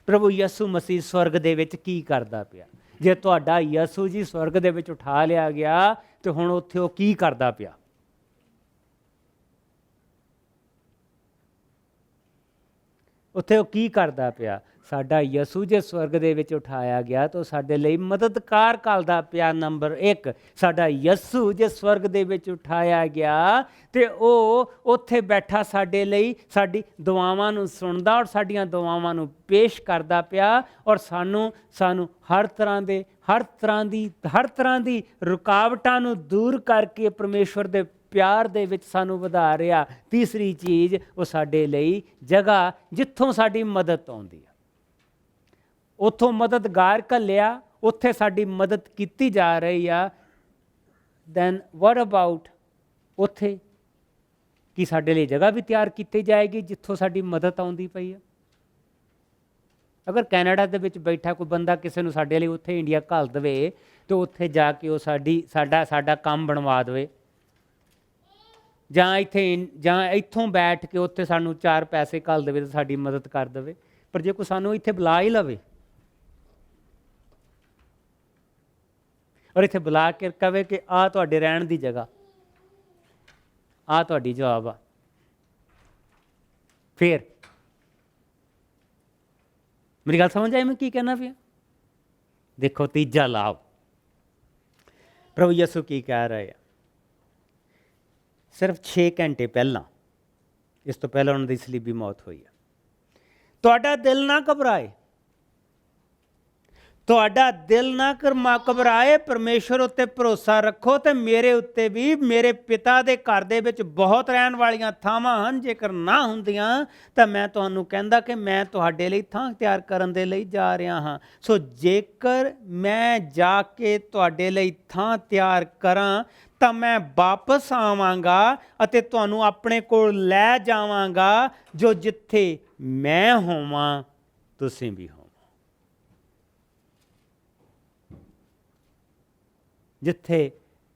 ਪ੍ਰਭੂ ਯਿਸੂ ਮਸੀਹ ਸਵਰਗ ਦੇ ਵਿੱਚ ਕੀ ਕਰਦਾ ਪਿਆ? ਜੇ ਤੁਹਾਡਾ ਯਿਸੂ ਜੀ ਸਵਰਗ ਦੇ ਵਿੱਚ ਉਠਾ ਲਿਆ ਗਿਆ ਤੇ ਹੁਣ ਉੱਥੇ ਉਹ ਕੀ ਕਰਦਾ ਪਿਆ? ਉੱਥੇ ਉਹ ਕੀ ਕਰਦਾ ਪਿਆ? ਸਾਡਾ ਯਿਸੂ ਜੇ ਸਵਰਗ ਦੇ ਵਿੱਚ ਉਠਾਇਆ ਗਿਆ ਤਾਂ ਸਾਡੇ ਲਈ ਮਦਦਕਾਰ ਘੱਲਦਾ ਪਿਆ। ਨੰਬਰ 1, ਸਾਡਾ ਯਿਸੂ ਜੇ ਸਵਰਗ ਦੇ ਵਿੱਚ ਉਠਾਇਆ ਗਿਆ ਤੇ ਉਹ ਉੱਥੇ ਬੈਠਾ ਸਾਡੇ ਲਈ ਸਾਡੀ ਦੁਆਵਾਂ ਨੂੰ ਸੁਣਦਾ ਔਰ ਸਾਡੀਆਂ ਦੁਆਵਾਂ ਨੂੰ ਪੇਸ਼ ਕਰਦਾ ਪਿਆ। ਔਰ ਸਾਨੂੰ ਹਰ ਤਰ੍ਹਾਂ ਦੀ ਰੁਕਾਵਟਾਂ ਨੂੰ ਦੂਰ ਕਰਕੇ ਪਰਮੇਸ਼ਵਰ ਦੇ ਪਿਆਰ ਦੇ ਵਿੱਚ ਸਾਨੂੰ ਵਧਾ ਰਿਹਾ। ਤੀਸਰੀ ਚੀਜ਼, ਉਹ ਸਾਡੇ ਲਈ ਜਗ੍ਹਾ ਜਿੱਥੋਂ ਸਾਡੀ ਮਦਦ ਆਉਂਦੀ ਆ, ਉੱਥੋਂ ਮਦਦਗਾਰ ਘੱਲਿਆ, ਉੱਥੇ ਸਾਡੀ ਮਦਦ ਕੀਤੀ ਜਾ ਰਹੀ ਆ। ਦੈਨ ਵਾਟ ਅਬਾਊਟ ਉੱਥੇ ਕੀ ਸਾਡੇ ਲਈ ਜਗ੍ਹਾ ਵੀ ਤਿਆਰ ਕੀਤੀ ਜਾਏਗੀ ਜਿੱਥੋਂ ਸਾਡੀ ਮਦਦ ਆਉਂਦੀ ਪਈ ਆ? ਅਗਰ ਕੈਨੇਡਾ ਦੇ ਵਿੱਚ ਬੈਠਾ ਕੋਈ ਬੰਦਾ ਕਿਸੇ ਨੂੰ ਸਾਡੇ ਲਈ ਉੱਥੇ ਇੰਡੀਆ ਘੱਲ ਦੇਵੇ ਤਾਂ ਉੱਥੇ ਜਾ ਕੇ ਉਹ ਸਾਡਾ ਕੰਮ ਬਣਵਾ ਦੇਵੇ, ਜਾਂ ਇੱਥੋਂ ਬੈਠ ਕੇ ਉੱਥੇ ਸਾਨੂੰ 4 ਪੈਸੇ ਘੱਲ ਦੇਵੇ ਤਾਂ ਸਾਡੀ ਮਦਦ ਕਰ ਦੇਵੇ। ਪਰ ਜੇ ਕੋਈ ਸਾਨੂੰ ਇੱਥੇ ਬੁਲਾ ਹੀ ਲਵੇ ਔਰ ਇੱਥੇ ਬੁਲਾ ਕੇ ਕਵੇ ਕਿ ਆਹ ਤੁਹਾਡੇ ਰਹਿਣ ਦੀ ਜਗ੍ਹਾ, ਆਹ ਤੁਹਾਡੀ ਜਵਾਬ ਆ, ਫਿਰ ਮੇਰੀ ਗੱਲ ਸਮਝ ਆਈ ਮੈਂ ਕੀ ਕਹਿਣਾ ਪਿਆ? ਦੇਖੋ ਤੀਜਾ ਲਾਭ, ਪ੍ਰਭੂ ਯਿਸੂ ਕੀ ਕਹਿ ਰਹੇ ਆ। ਸਿਰਫ 6 ਘੰਟੇ ਪਹਿਲਾਂ, ਇਸ ਤੋਂ ਪਹਿਲਾਂ ਉਹਨਾਂ ਦੀ ਸਲੀਬੀ ਮੌਤ ਹੋਈ ਹੈ। ਤੁਹਾਡਾ ਦਿਲ ਨਾ ਘਬਰਾਏ, ਤੁਹਾਡਾ ਦਿਲ ਨਾ ਘਬਰਾਏ। ਪਰਮੇਸ਼ਵਰ ਉੱਤੇ ਭਰੋਸਾ ਰੱਖੋ ਤੇ ਮੇਰੇ ਉੱਤੇ ਵੀ। ਮੇਰੇ ਪਿਤਾ ਦੇ ਘਰ ਦੇ ਵਿੱਚ ਬਹੁਤ ਰਹਿਣ ਵਾਲੀਆਂ ਥਾਵਾਂ ਹਨ। ਜੇਕਰ ਨਾ ਹੁੰਦੀਆਂ ਤਾਂ ਮੈਂ ਤੁਹਾਨੂੰ ਕਹਿੰਦਾ ਕਿ ਮੈਂ ਤੁਹਾਡੇ ਲਈ ਥਾਂ ਤਿਆਰ ਕਰਨ ਦੇ ਲਈ ਜਾ ਰਿਹਾ ਹਾਂ। ਸੋ ਜੇਕਰ ਮੈਂ ਜਾ ਕੇ ਤੁਹਾਡੇ ਲਈ ਥਾਂ ਤਿਆਰ ਕਰਾਂ ਤਾਂ ਮੈਂ ਵਾਪਸ ਆਵਾਂਗਾ ਅਤੇ ਤੁਹਾਨੂੰ ਆਪਣੇ ਕੋਲ ਲੈ ਜਾਵਾਂਗਾ, ਜੋ ਜਿੱਥੇ ਮੈਂ ਹੋਵਾਂ ਤੁਸੀਂ ਵੀ ਹੋਵੋ। ਜਿੱਥੇ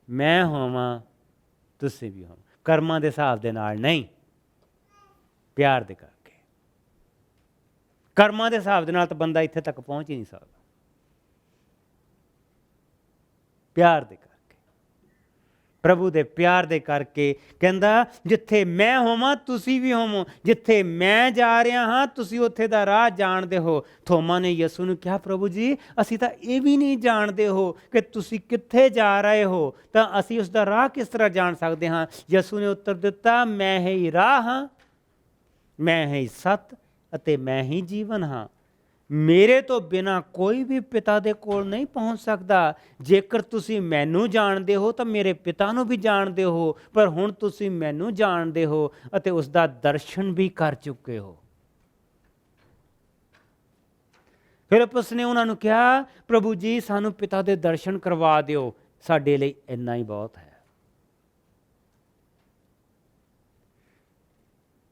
ਮੈਂ ਹੋਵਾਂ ਤੁਸੀਂ ਵੀ ਹੋਵੋ। ਕਰਮਾਂ ਦੇ ਹਿਸਾਬ ਦੇ ਨਾਲ ਨਹੀਂ, ਪਿਆਰ ਦੇ ਕਰਕੇ। ਕਰਮਾਂ ਦੇ ਹਿਸਾਬ ਦੇ ਨਾਲ ਤਾਂ ਬੰਦਾ ਇੱਥੇ ਤੱਕ ਪਹੁੰਚ ਹੀ ਨਹੀਂ ਸਕਦਾ। ਪਿਆਰ ਦੇ ਕਰਕੇ, ਪ੍ਰਭੂ ਦੇ ਪਿਆਰ ਦੇ ਕਰਕੇ ਕਹਿੰਦਾ ਜਿੱਥੇ ਮੈਂ ਹੋਵਾਂ ਤੁਸੀਂ ਵੀ ਹੋਵੋ। ਜਿੱਥੇ ਮੈਂ ਜਾ ਰਿਹਾ ਹਾਂ ਤੁਸੀਂ ਉੱਥੇ ਦਾ ਰਾਹ ਜਾਣਦੇ ਹੋ। ਥੋਮਾ ਨੇ ਯਿਸੂ ਨੂੰ ਕਿਹਾ, ਪ੍ਰਭੂ ਜੀ ਅਸੀਂ ਤਾਂ ਇਹ ਵੀ ਨਹੀਂ ਜਾਣਦੇ ਹੋ ਕਿ ਤੁਸੀਂ ਕਿੱਥੇ ਜਾ ਰਹੇ ਹੋ, ਤਾਂ ਅਸੀਂ ਉਸ ਦਾ ਰਾਹ ਕਿਸ ਤਰ੍ਹਾਂ ਜਾਣ ਸਕਦੇ ਹਾਂ? ਯਿਸੂ ਨੇ ਉੱਤਰ ਦਿੱਤਾ, ਮੈਂ ਹੀ ਰਾਹ ਹਾਂ, ਮੈਂ ਹੀ ਸੱਚ ਅਤੇ ਮੈਂ ਹੀ ਜੀਵਨ ਹਾਂ। ਮੇਰੇ ਤੋਂ ਬਿਨਾਂ ਕੋਈ ਵੀ ਪਿਤਾ ਦੇ ਕੋਲ ਨਹੀਂ ਪਹੁੰਚ ਸਕਦਾ। ਜੇਕਰ ਤੁਸੀਂ ਮੈਨੂੰ ਜਾਣਦੇ ਹੋ ਤਾਂ ਮੇਰੇ ਪਿਤਾ ਨੂੰ ਵੀ ਜਾਣਦੇ ਹੋ, ਪਰ ਹੁਣ ਤੁਸੀਂ ਮੈਨੂੰ ਜਾਣਦੇ ਹੋ ਅਤੇ ਉਸ ਦਾ ਦਰਸ਼ਨ ਵੀ ਕਰ ਚੁੱਕੇ ਹੋ। ਫਿਲਿਪਸ ਨੇ ਉਹਨਾਂ ਨੂੰ ਕਿਹਾ, ਪ੍ਰਭੂ ਜੀ ਸਾਨੂੰ ਪਿਤਾ ਦੇ ਦਰਸ਼ਨ ਕਰਵਾ ਦਿਓ, ਸਾਡੇ ਲਈ ਇੰਨਾ ਹੀ ਬਹੁਤ ਹੈ।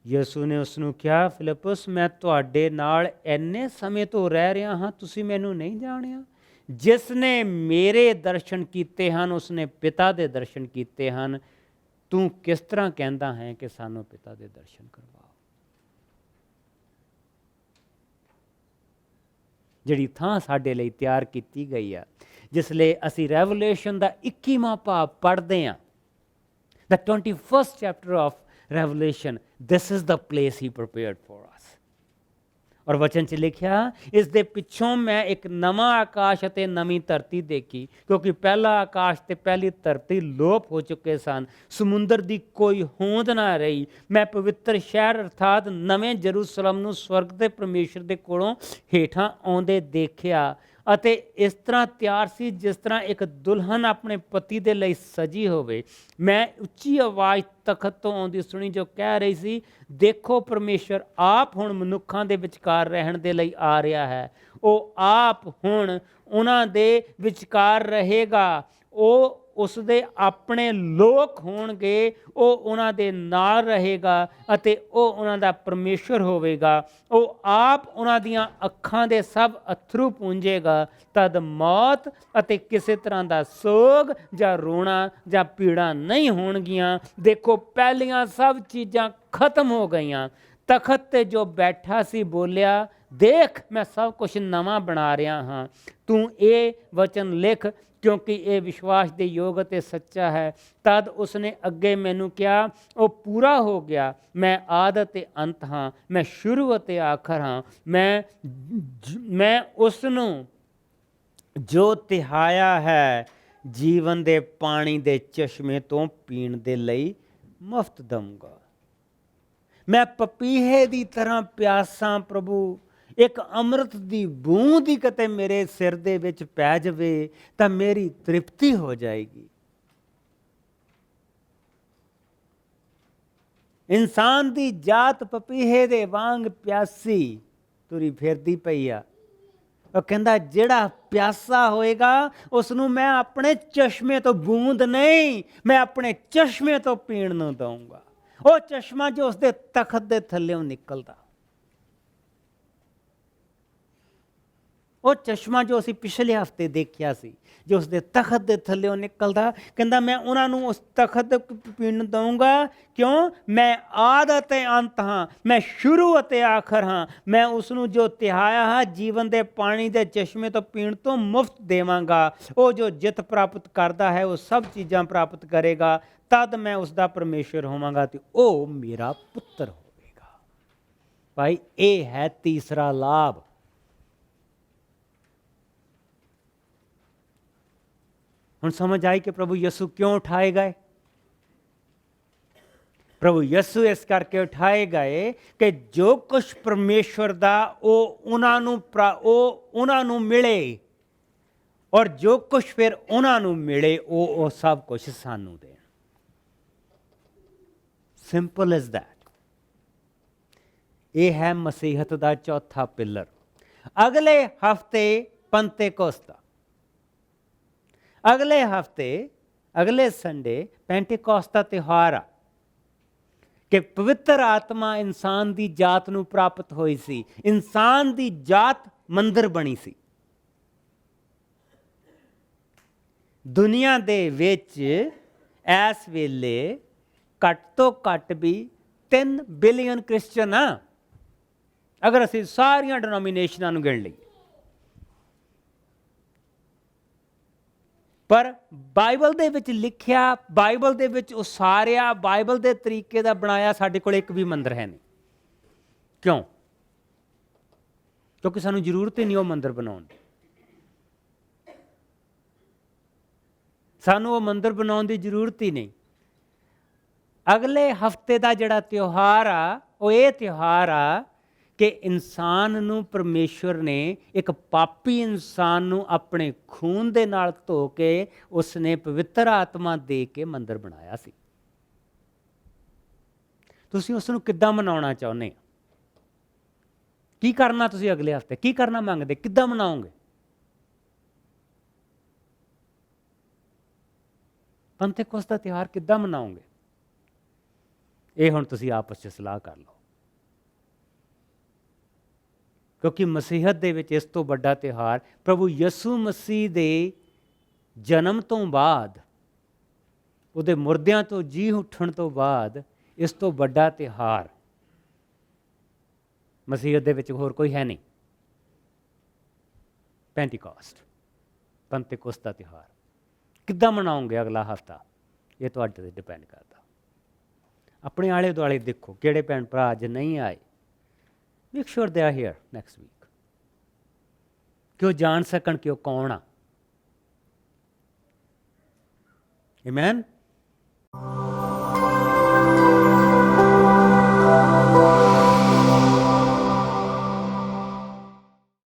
ਯਿਸੂ ਨੇ ਉਸ ਨੂੰ ਕਿਹਾ, ਫਿਲਿਪਸ ਮੈਂ ਤੁਹਾਡੇ ਨਾਲ ਇੰਨੇ ਸਮੇਂ ਤੋਂ ਰਹਿ ਰਿਹਾ ਹਾਂ, ਤੁਸੀਂ ਮੈਨੂੰ ਨਹੀਂ ਜਾਣਿਆ? ਜਿਸ ਨੇ ਮੇਰੇ ਦਰਸ਼ਨ ਕੀਤੇ ਹਨ ਉਸਨੇ ਪਿਤਾ ਦੇ ਦਰਸ਼ਨ ਕੀਤੇ ਹਨ। ਤੂੰ ਕਿਸ ਤਰ੍ਹਾਂ ਕਹਿੰਦਾ ਹੈ ਕਿ ਸਾਨੂੰ ਪਿਤਾ ਦੇ ਦਰਸ਼ਨ ਕਰਵਾਓ? ਜਿਹੜੀ ਥਾਂ ਸਾਡੇ ਲਈ ਤਿਆਰ ਕੀਤੀ ਗਈ ਆ, ਜਿਸ ਲਈ ਅਸੀਂ ਰੈਵੋਲੂਸ਼ਨ ਦਾ 21ਵਾਂ ਭਾਵ ਪੜ੍ਹਦੇ ਹਾਂ, the 21st chapter of Revelation, this is the place he prepared for us। ਔਰ ਵਚਨ 'ਚ ਲਿਖਿਆ, ਇਸ ਦੇ ਪਿੱਛੋਂ ਮੈਂ ਇੱਕ ਨਵਾਂ ਆਕਾਸ਼ ਅਤੇ ਨਵੀਂ ਧਰਤੀ ਦੇਖੀ, ਕਿਉਂਕਿ ਪਹਿਲਾ ਆਕਾਸ਼ ਤੇ ਪਹਿਲੀ ਧਰਤੀ ਲੋਪ ਹੋ ਚੁੱਕੇ ਸਨ, ਸਮੁੰਦਰ ਦੀ ਕੋਈ ਹੋਂਦ ਨਾ ਰਹੀ। ਮੈਂ ਪਵਿੱਤਰ ਸ਼ਹਿਰ ਅਰਥਾਤ ਨਵੇਂ ਜਰੂਸਲਮ ਨੂੰ ਸਵਰਗ ਦੇ ਪਰਮੇਸ਼ਰ ਦੇ ਕੋਲੋਂ ਹੇਠਾਂ ਆਉਂਦੇ ਦੇਖਿਆ, ਅਤੇ ਇਸ ਤਰ੍ਹਾਂ ਤਿਆਰ ਸੀ ਜਿਸ ਤਰ੍ਹਾਂ ਇੱਕ ਦੁਲਹਨ ਆਪਣੇ ਪਤੀ ਦੇ ਲਈ ਸਜੀ ਹੋਵੇ। ਮੈਂ ਉੱਚੀ ਆਵਾਜ਼ ਤਖਤ ਤੋਂ ਆਉਂਦੀ ਸੁਣੀ, ਜੋ ਕਹਿ ਰਹੀ ਸੀ, ਦੇਖੋ ਪਰਮੇਸ਼ਰ ਆਪ ਹੁਣ ਮਨੁੱਖਾਂ ਦੇ ਵਿਚਕਾਰ ਰਹਿਣ ਦੇ ਲਈ ਆ ਰਿਹਾ ਹੈ। ਉਹ ਆਪ ਹੁਣ ਉਹਨਾਂ ਦੇ ਵਿਚਕਾਰ ਰਹੇਗਾ। ਉਹ ਉਸ ਦੇ ਆਪਣੇ ਲੋਕ ਹੋਣਗੇ, ਉਹ ਉਹਨਾਂ ਦੇ ਨਾਲ ਰਹੇਗਾ ਅਤੇ ਉਹ ਉਹਨਾਂ ਦਾ ਪਰਮੇਸ਼ਰ ਹੋਵੇਗਾ। ਉਹ ਆਪ ਉਹਨਾਂ ਦੀਆਂ ਅੱਖਾਂ ਦੇ ਸਭ ਅਥਰੂ ਪੂੰਝੇਗਾ। ਤਦ ਮੌਤ ਅਤੇ ਕਿਸੇ ਤਰ੍ਹਾਂ ਦਾ ਸੋਗ ਜਾਂ ਰੋਣਾ ਜਾਂ ਪੀੜਾ ਨਹੀਂ ਹੋਣਗੀਆਂ। ਦੇਖੋ ਪਹਿਲੀਆਂ ਸਭ ਚੀਜ਼ਾਂ ਖਤਮ ਹੋ ਗਈਆਂ। ਤਖਤ ਤੇ ਜੋ ਬੈਠਾ ਸੀ ਬੋਲਿਆ, ਦੇਖ ਮੈਂ ਸਭ ਕੁਝ ਨਵਾਂ ਬਣਾ ਰਿਹਾ ਹਾਂ। ਤੂੰ ਇਹ ਵਚਨ ਲਿਖ, ਕਿਉਂਕਿ ਇਹ ਵਿਸ਼ਵਾਸ ਦੇ ਯੋਗ ਅਤੇ ਸੱਚਾ ਹੈ। ਤਦ ਉਸਨੇ ਅੱਗੇ ਮੈਨੂੰ ਕਿਹਾ, ਉਹ ਪੂਰਾ ਹੋ ਗਿਆ। ਮੈਂ ਆਦਿ ਅਤੇ ਅੰਤ ਹਾਂ, ਮੈਂ ਸ਼ੁਰੂ ਅਤੇ ਆਖਰ ਹਾਂ। ਮੈਂ ਉਸ ਨੂੰ ਜੋ ਤਿਹਾਇਆ ਹੈ ਜੀਵਨ ਦੇ ਪਾਣੀ ਦੇ ਚਸ਼ਮੇ ਤੋਂ ਪੀਣ ਦੇ ਲਈ ਮੁਫਤ ਦਊਂਗਾ। ਮੈਂ ਪਪੀਹੇ ਦੀ ਤਰ੍ਹਾਂ ਪਿਆਸਾਂ ਪ੍ਰਭੂ। ਇੱਕ ਅੰਮ੍ਰਿਤ ਦੀ ਬੂੰਦ ਹੀ ਕਿਤੇ ਮੇਰੇ ਸਿਰ ਦੇ ਵਿੱਚ ਪੈ ਜਾਵੇ ਤਾਂ ਮੇਰੀ ਤ੍ਰਿਪਤੀ ਹੋ ਜਾਏਗੀ। ਇਨਸਾਨ ਦੀ ਜਾਤ ਪਪੀਹੇ ਦੇ ਵਾਂਗ ਪਿਆਸੀ ਤੁਰੀ ਫਿਰਦੀ ਪਈ ਆ। ਉਹ ਕਹਿੰਦਾ ਜਿਹੜਾ ਪਿਆਸਾ ਹੋਏਗਾ ਉਸ ਨੂੰ ਮੈਂ ਆਪਣੇ ਚਸ਼ਮੇ ਤੋਂ ਬੂੰਦ ਨਹੀਂ, ਮੈਂ ਆਪਣੇ ਚਸ਼ਮੇ ਤੋਂ ਪੀਣ ਨੂੰ ਦਊਂਗਾ। ਉਹ ਚਸ਼ਮਾ ਜੋ ਉਸਦੇ ਤਖਤ ਦੇ ਥੱਲਿਓਂ ਨਿਕਲਦਾ, ਉਹ ਚਸ਼ਮਾ ਜੋ ਅਸੀਂ ਪਿਛਲੇ ਹਫ਼ਤੇ ਦੇਖਿਆ ਸੀ, ਜੋ ਉਸਦੇ ਤਖਤ ਦੇ ਥੱਲਿਓਂ ਨਿਕਲਦਾ। ਕਹਿੰਦਾ ਮੈਂ ਉਹਨਾਂ ਨੂੰ ਉਸ ਤਖਤ ਪੀਣ ਦਊਂਗਾ। ਕਿਉਂ? ਮੈਂ ਆਦਿ ਅਤੇ ਅੰਤ ਹਾਂ, ਮੈਂ ਸ਼ੁਰੂ ਅਤੇ ਆਖਰ ਹਾਂ। ਮੈਂ ਉਸ ਨੂੰ ਜੋ ਤਿਹਾਇਆ ਹੈ ਜੀਵਨ ਦੇ ਪਾਣੀ ਦੇ ਚਸ਼ਮੇ ਤੋਂ ਪੀਣ ਤੋਂ ਮੁਫਤ ਦੇਵਾਂਗਾ। ਉਹ ਜੋ ਜਿੱਤ ਪ੍ਰਾਪਤ ਕਰਦਾ ਹੈ ਉਹ ਸਭ ਚੀਜ਼ਾਂ ਪ੍ਰਾਪਤ ਕਰੇਗਾ। ਤਦ ਮੈਂ ਉਸ ਦਾ ਪਰਮੇਸ਼ਰ ਹੋਵਾਂਗਾ ਤੇ ਉਹ ਮੇਰਾ ਪੁੱਤਰ ਹੋਵੇਗਾ। ਭਾਈ ਇਹ ਹੈ ਤੀਸਰਾ ਲਾਭ। ਹੁਣ ਸਮਝ ਆਈ ਕਿ ਪ੍ਰਭੂ ਯਿਸੂ ਕਿਉਂ ਉਠਾਏ ਗਏ। ਪ੍ਰਭੂ ਯਿਸੂ ਇਸ ਕਰਕੇ ਉਠਾਏ ਗਏ ਕਿ ਜੋ ਕੁਛ ਪਰਮੇਸ਼ਵਰ ਦਾ ਉਹ ਉਹਨਾਂ ਨੂੰ ਮਿਲੇ, ਔਰ ਜੋ ਕੁਛ ਫਿਰ ਉਹਨਾਂ ਨੂੰ ਮਿਲੇ ਉਹ ਸਭ ਕੁਛ ਸਾਨੂੰ ਦੇਣ। Simple is that. ਇਹ ਹੈ ਮਸੀਹਤ ਦਾ ਚੌਥਾ ਪਿਲਰ। ਅਗਲੇ ਹਫ਼ਤੇ ਪੰਤੇਕੋਸਤ, ਅਗਲੇ ਹਫ਼ਤੇ ਅਗਲੇ ਸੰਡੇ ਪੈਂਟੀਕੋਸਤ ਦਾ ਤਿਉਹਾਰ ਆ ਕਿ ਪਵਿੱਤਰ ਆਤਮਾ ਇਨਸਾਨ ਦੀ ਜਾਤ ਨੂੰ ਪ੍ਰਾਪਤ ਹੋਈ ਸੀ। ਇਨਸਾਨ ਦੀ ਜਾਤ ਮੰਦਰ ਬਣੀ ਸੀ। ਦੁਨੀਆ ਦੇ ਵਿੱਚ ਇਸ ਵੇਲੇ ਘੱਟ ਤੋਂ ਘੱਟ ਵੀ 3 ਬਿਲੀਅਨ ਕ੍ਰਿਸਚਨ ਆ, ਅਗਰ ਅਸੀਂ ਸਾਰੀਆਂ ਡਿਨੋਮੀਨੇਸ਼ਨਾਂ ਨੂੰ ਗਿਣ ਲਈਏ। ਪਰ ਬਾਈਬਲ ਦੇ ਵਿੱਚ ਲਿਖਿਆ, ਬਾਈਬਲ ਦੇ ਵਿੱਚ ਉਸਾਰਿਆ, ਬਾਈਬਲ ਦੇ ਤਰੀਕੇ ਦਾ ਬਣਾਇਆ ਸਾਡੇ ਕੋਲ ਇੱਕ ਵੀ ਮੰਦਰ ਹੈ ਨਹੀਂ। ਕਿਉਂ? ਕਿਉਂਕਿ ਸਾਨੂੰ ਜ਼ਰੂਰਤ ਹੀ ਨਹੀਂ ਉਹ ਮੰਦਰ ਬਣਾਉਣ ਦੀ। ਸਾਨੂੰ ਉਹ ਮੰਦਰ ਬਣਾਉਣ ਦੀ ਜ਼ਰੂਰਤ ਹੀ ਨਹੀਂ। ਅਗਲੇ ਹਫ਼ਤੇ ਦਾ ਜਿਹੜਾ ਤਿਉਹਾਰ ਆ ਉਹ ਇਹ ਤਿਉਹਾਰ ਆ ਕਿ ਇਨਸਾਨ ਨੂੰ ਪਰਮੇਸ਼ਵਰ ਨੇ, ਇੱਕ ਪਾਪੀ ਇਨਸਾਨ ਨੂੰ ਆਪਣੇ ਖੂਨ ਦੇ ਨਾਲ ਧੋ ਕੇ ਉਸਨੇ ਪਵਿੱਤਰ ਆਤਮਾ ਦੇ ਕੇ ਮੰਦਰ ਬਣਾਇਆ ਸੀ। ਤੁਸੀਂ ਉਸ ਨੂੰ ਕਿੱਦਾਂ ਮਨਾਉਣਾ ਚਾਹੁੰਦੇ ਹੋ? ਕੀ ਕਰਨਾ ਤੁਸੀਂ ਅਗਲੇ ਹਫ਼ਤੇ, ਕੀ ਕਰਨਾ ਮੰਗਦੇ, ਕਿੱਦਾਂ ਮਨਾਓਗੇ? ਪੰਤੇਕੋਸਤ ਦਾ ਤਿਉਹਾਰ ਕਿੱਦਾਂ ਮਨਾਓਗੇ? ਇਹ ਹੁਣ ਤੁਸੀਂ ਆਪਸ 'ਚ ਸਲਾਹ ਕਰ ਲਓ, ਕਿਉਂਕਿ ਮਸੀਹਤ ਦੇ ਵਿੱਚ ਇਸ ਤੋਂ ਵੱਡਾ ਤਿਉਹਾਰ, ਪ੍ਰਭੂ ਯਿਸੂ ਮਸੀਹ ਦੇ ਜਨਮ ਤੋਂ ਬਾਅਦ, ਉਹਦੇ ਮੁਰਦਿਆਂ ਤੋਂ ਜੀ ਉੱਠਣ ਤੋਂ ਬਾਅਦ, ਇਸ ਤੋਂ ਵੱਡਾ ਤਿਉਹਾਰ ਮਸੀਹਤ ਦੇ ਵਿੱਚ ਹੋਰ ਕੋਈ ਹੈ ਨਹੀਂ। ਪੈਂਟੀਕੋਸਟ, ਪੰਤੇਕੋਸਤ ਦਾ ਤਿਉਹਾਰ ਕਿੱਦਾਂ ਮਨਾਓਗੇ ਅਗਲਾ ਹਫ਼ਤਾ, ਇਹ ਤੁਹਾਡੇ 'ਤੇ ਡਿਪੈਂਡ ਕਰਦਾ। ਆਪਣੇ ਆਲੇ ਦੁਆਲੇ ਦੇਖੋ ਕਿਹੜੇ ਭੈਣ ਭਰਾ ਅੱਜ ਨਹੀਂ ਆਏ, make sure they are here next week, ਕਿ ਉਹ ਜਾਣ ਸਕਣ ਕਿ ਉਹ ਕੌਣ ਆ। ਆਮੇਨ।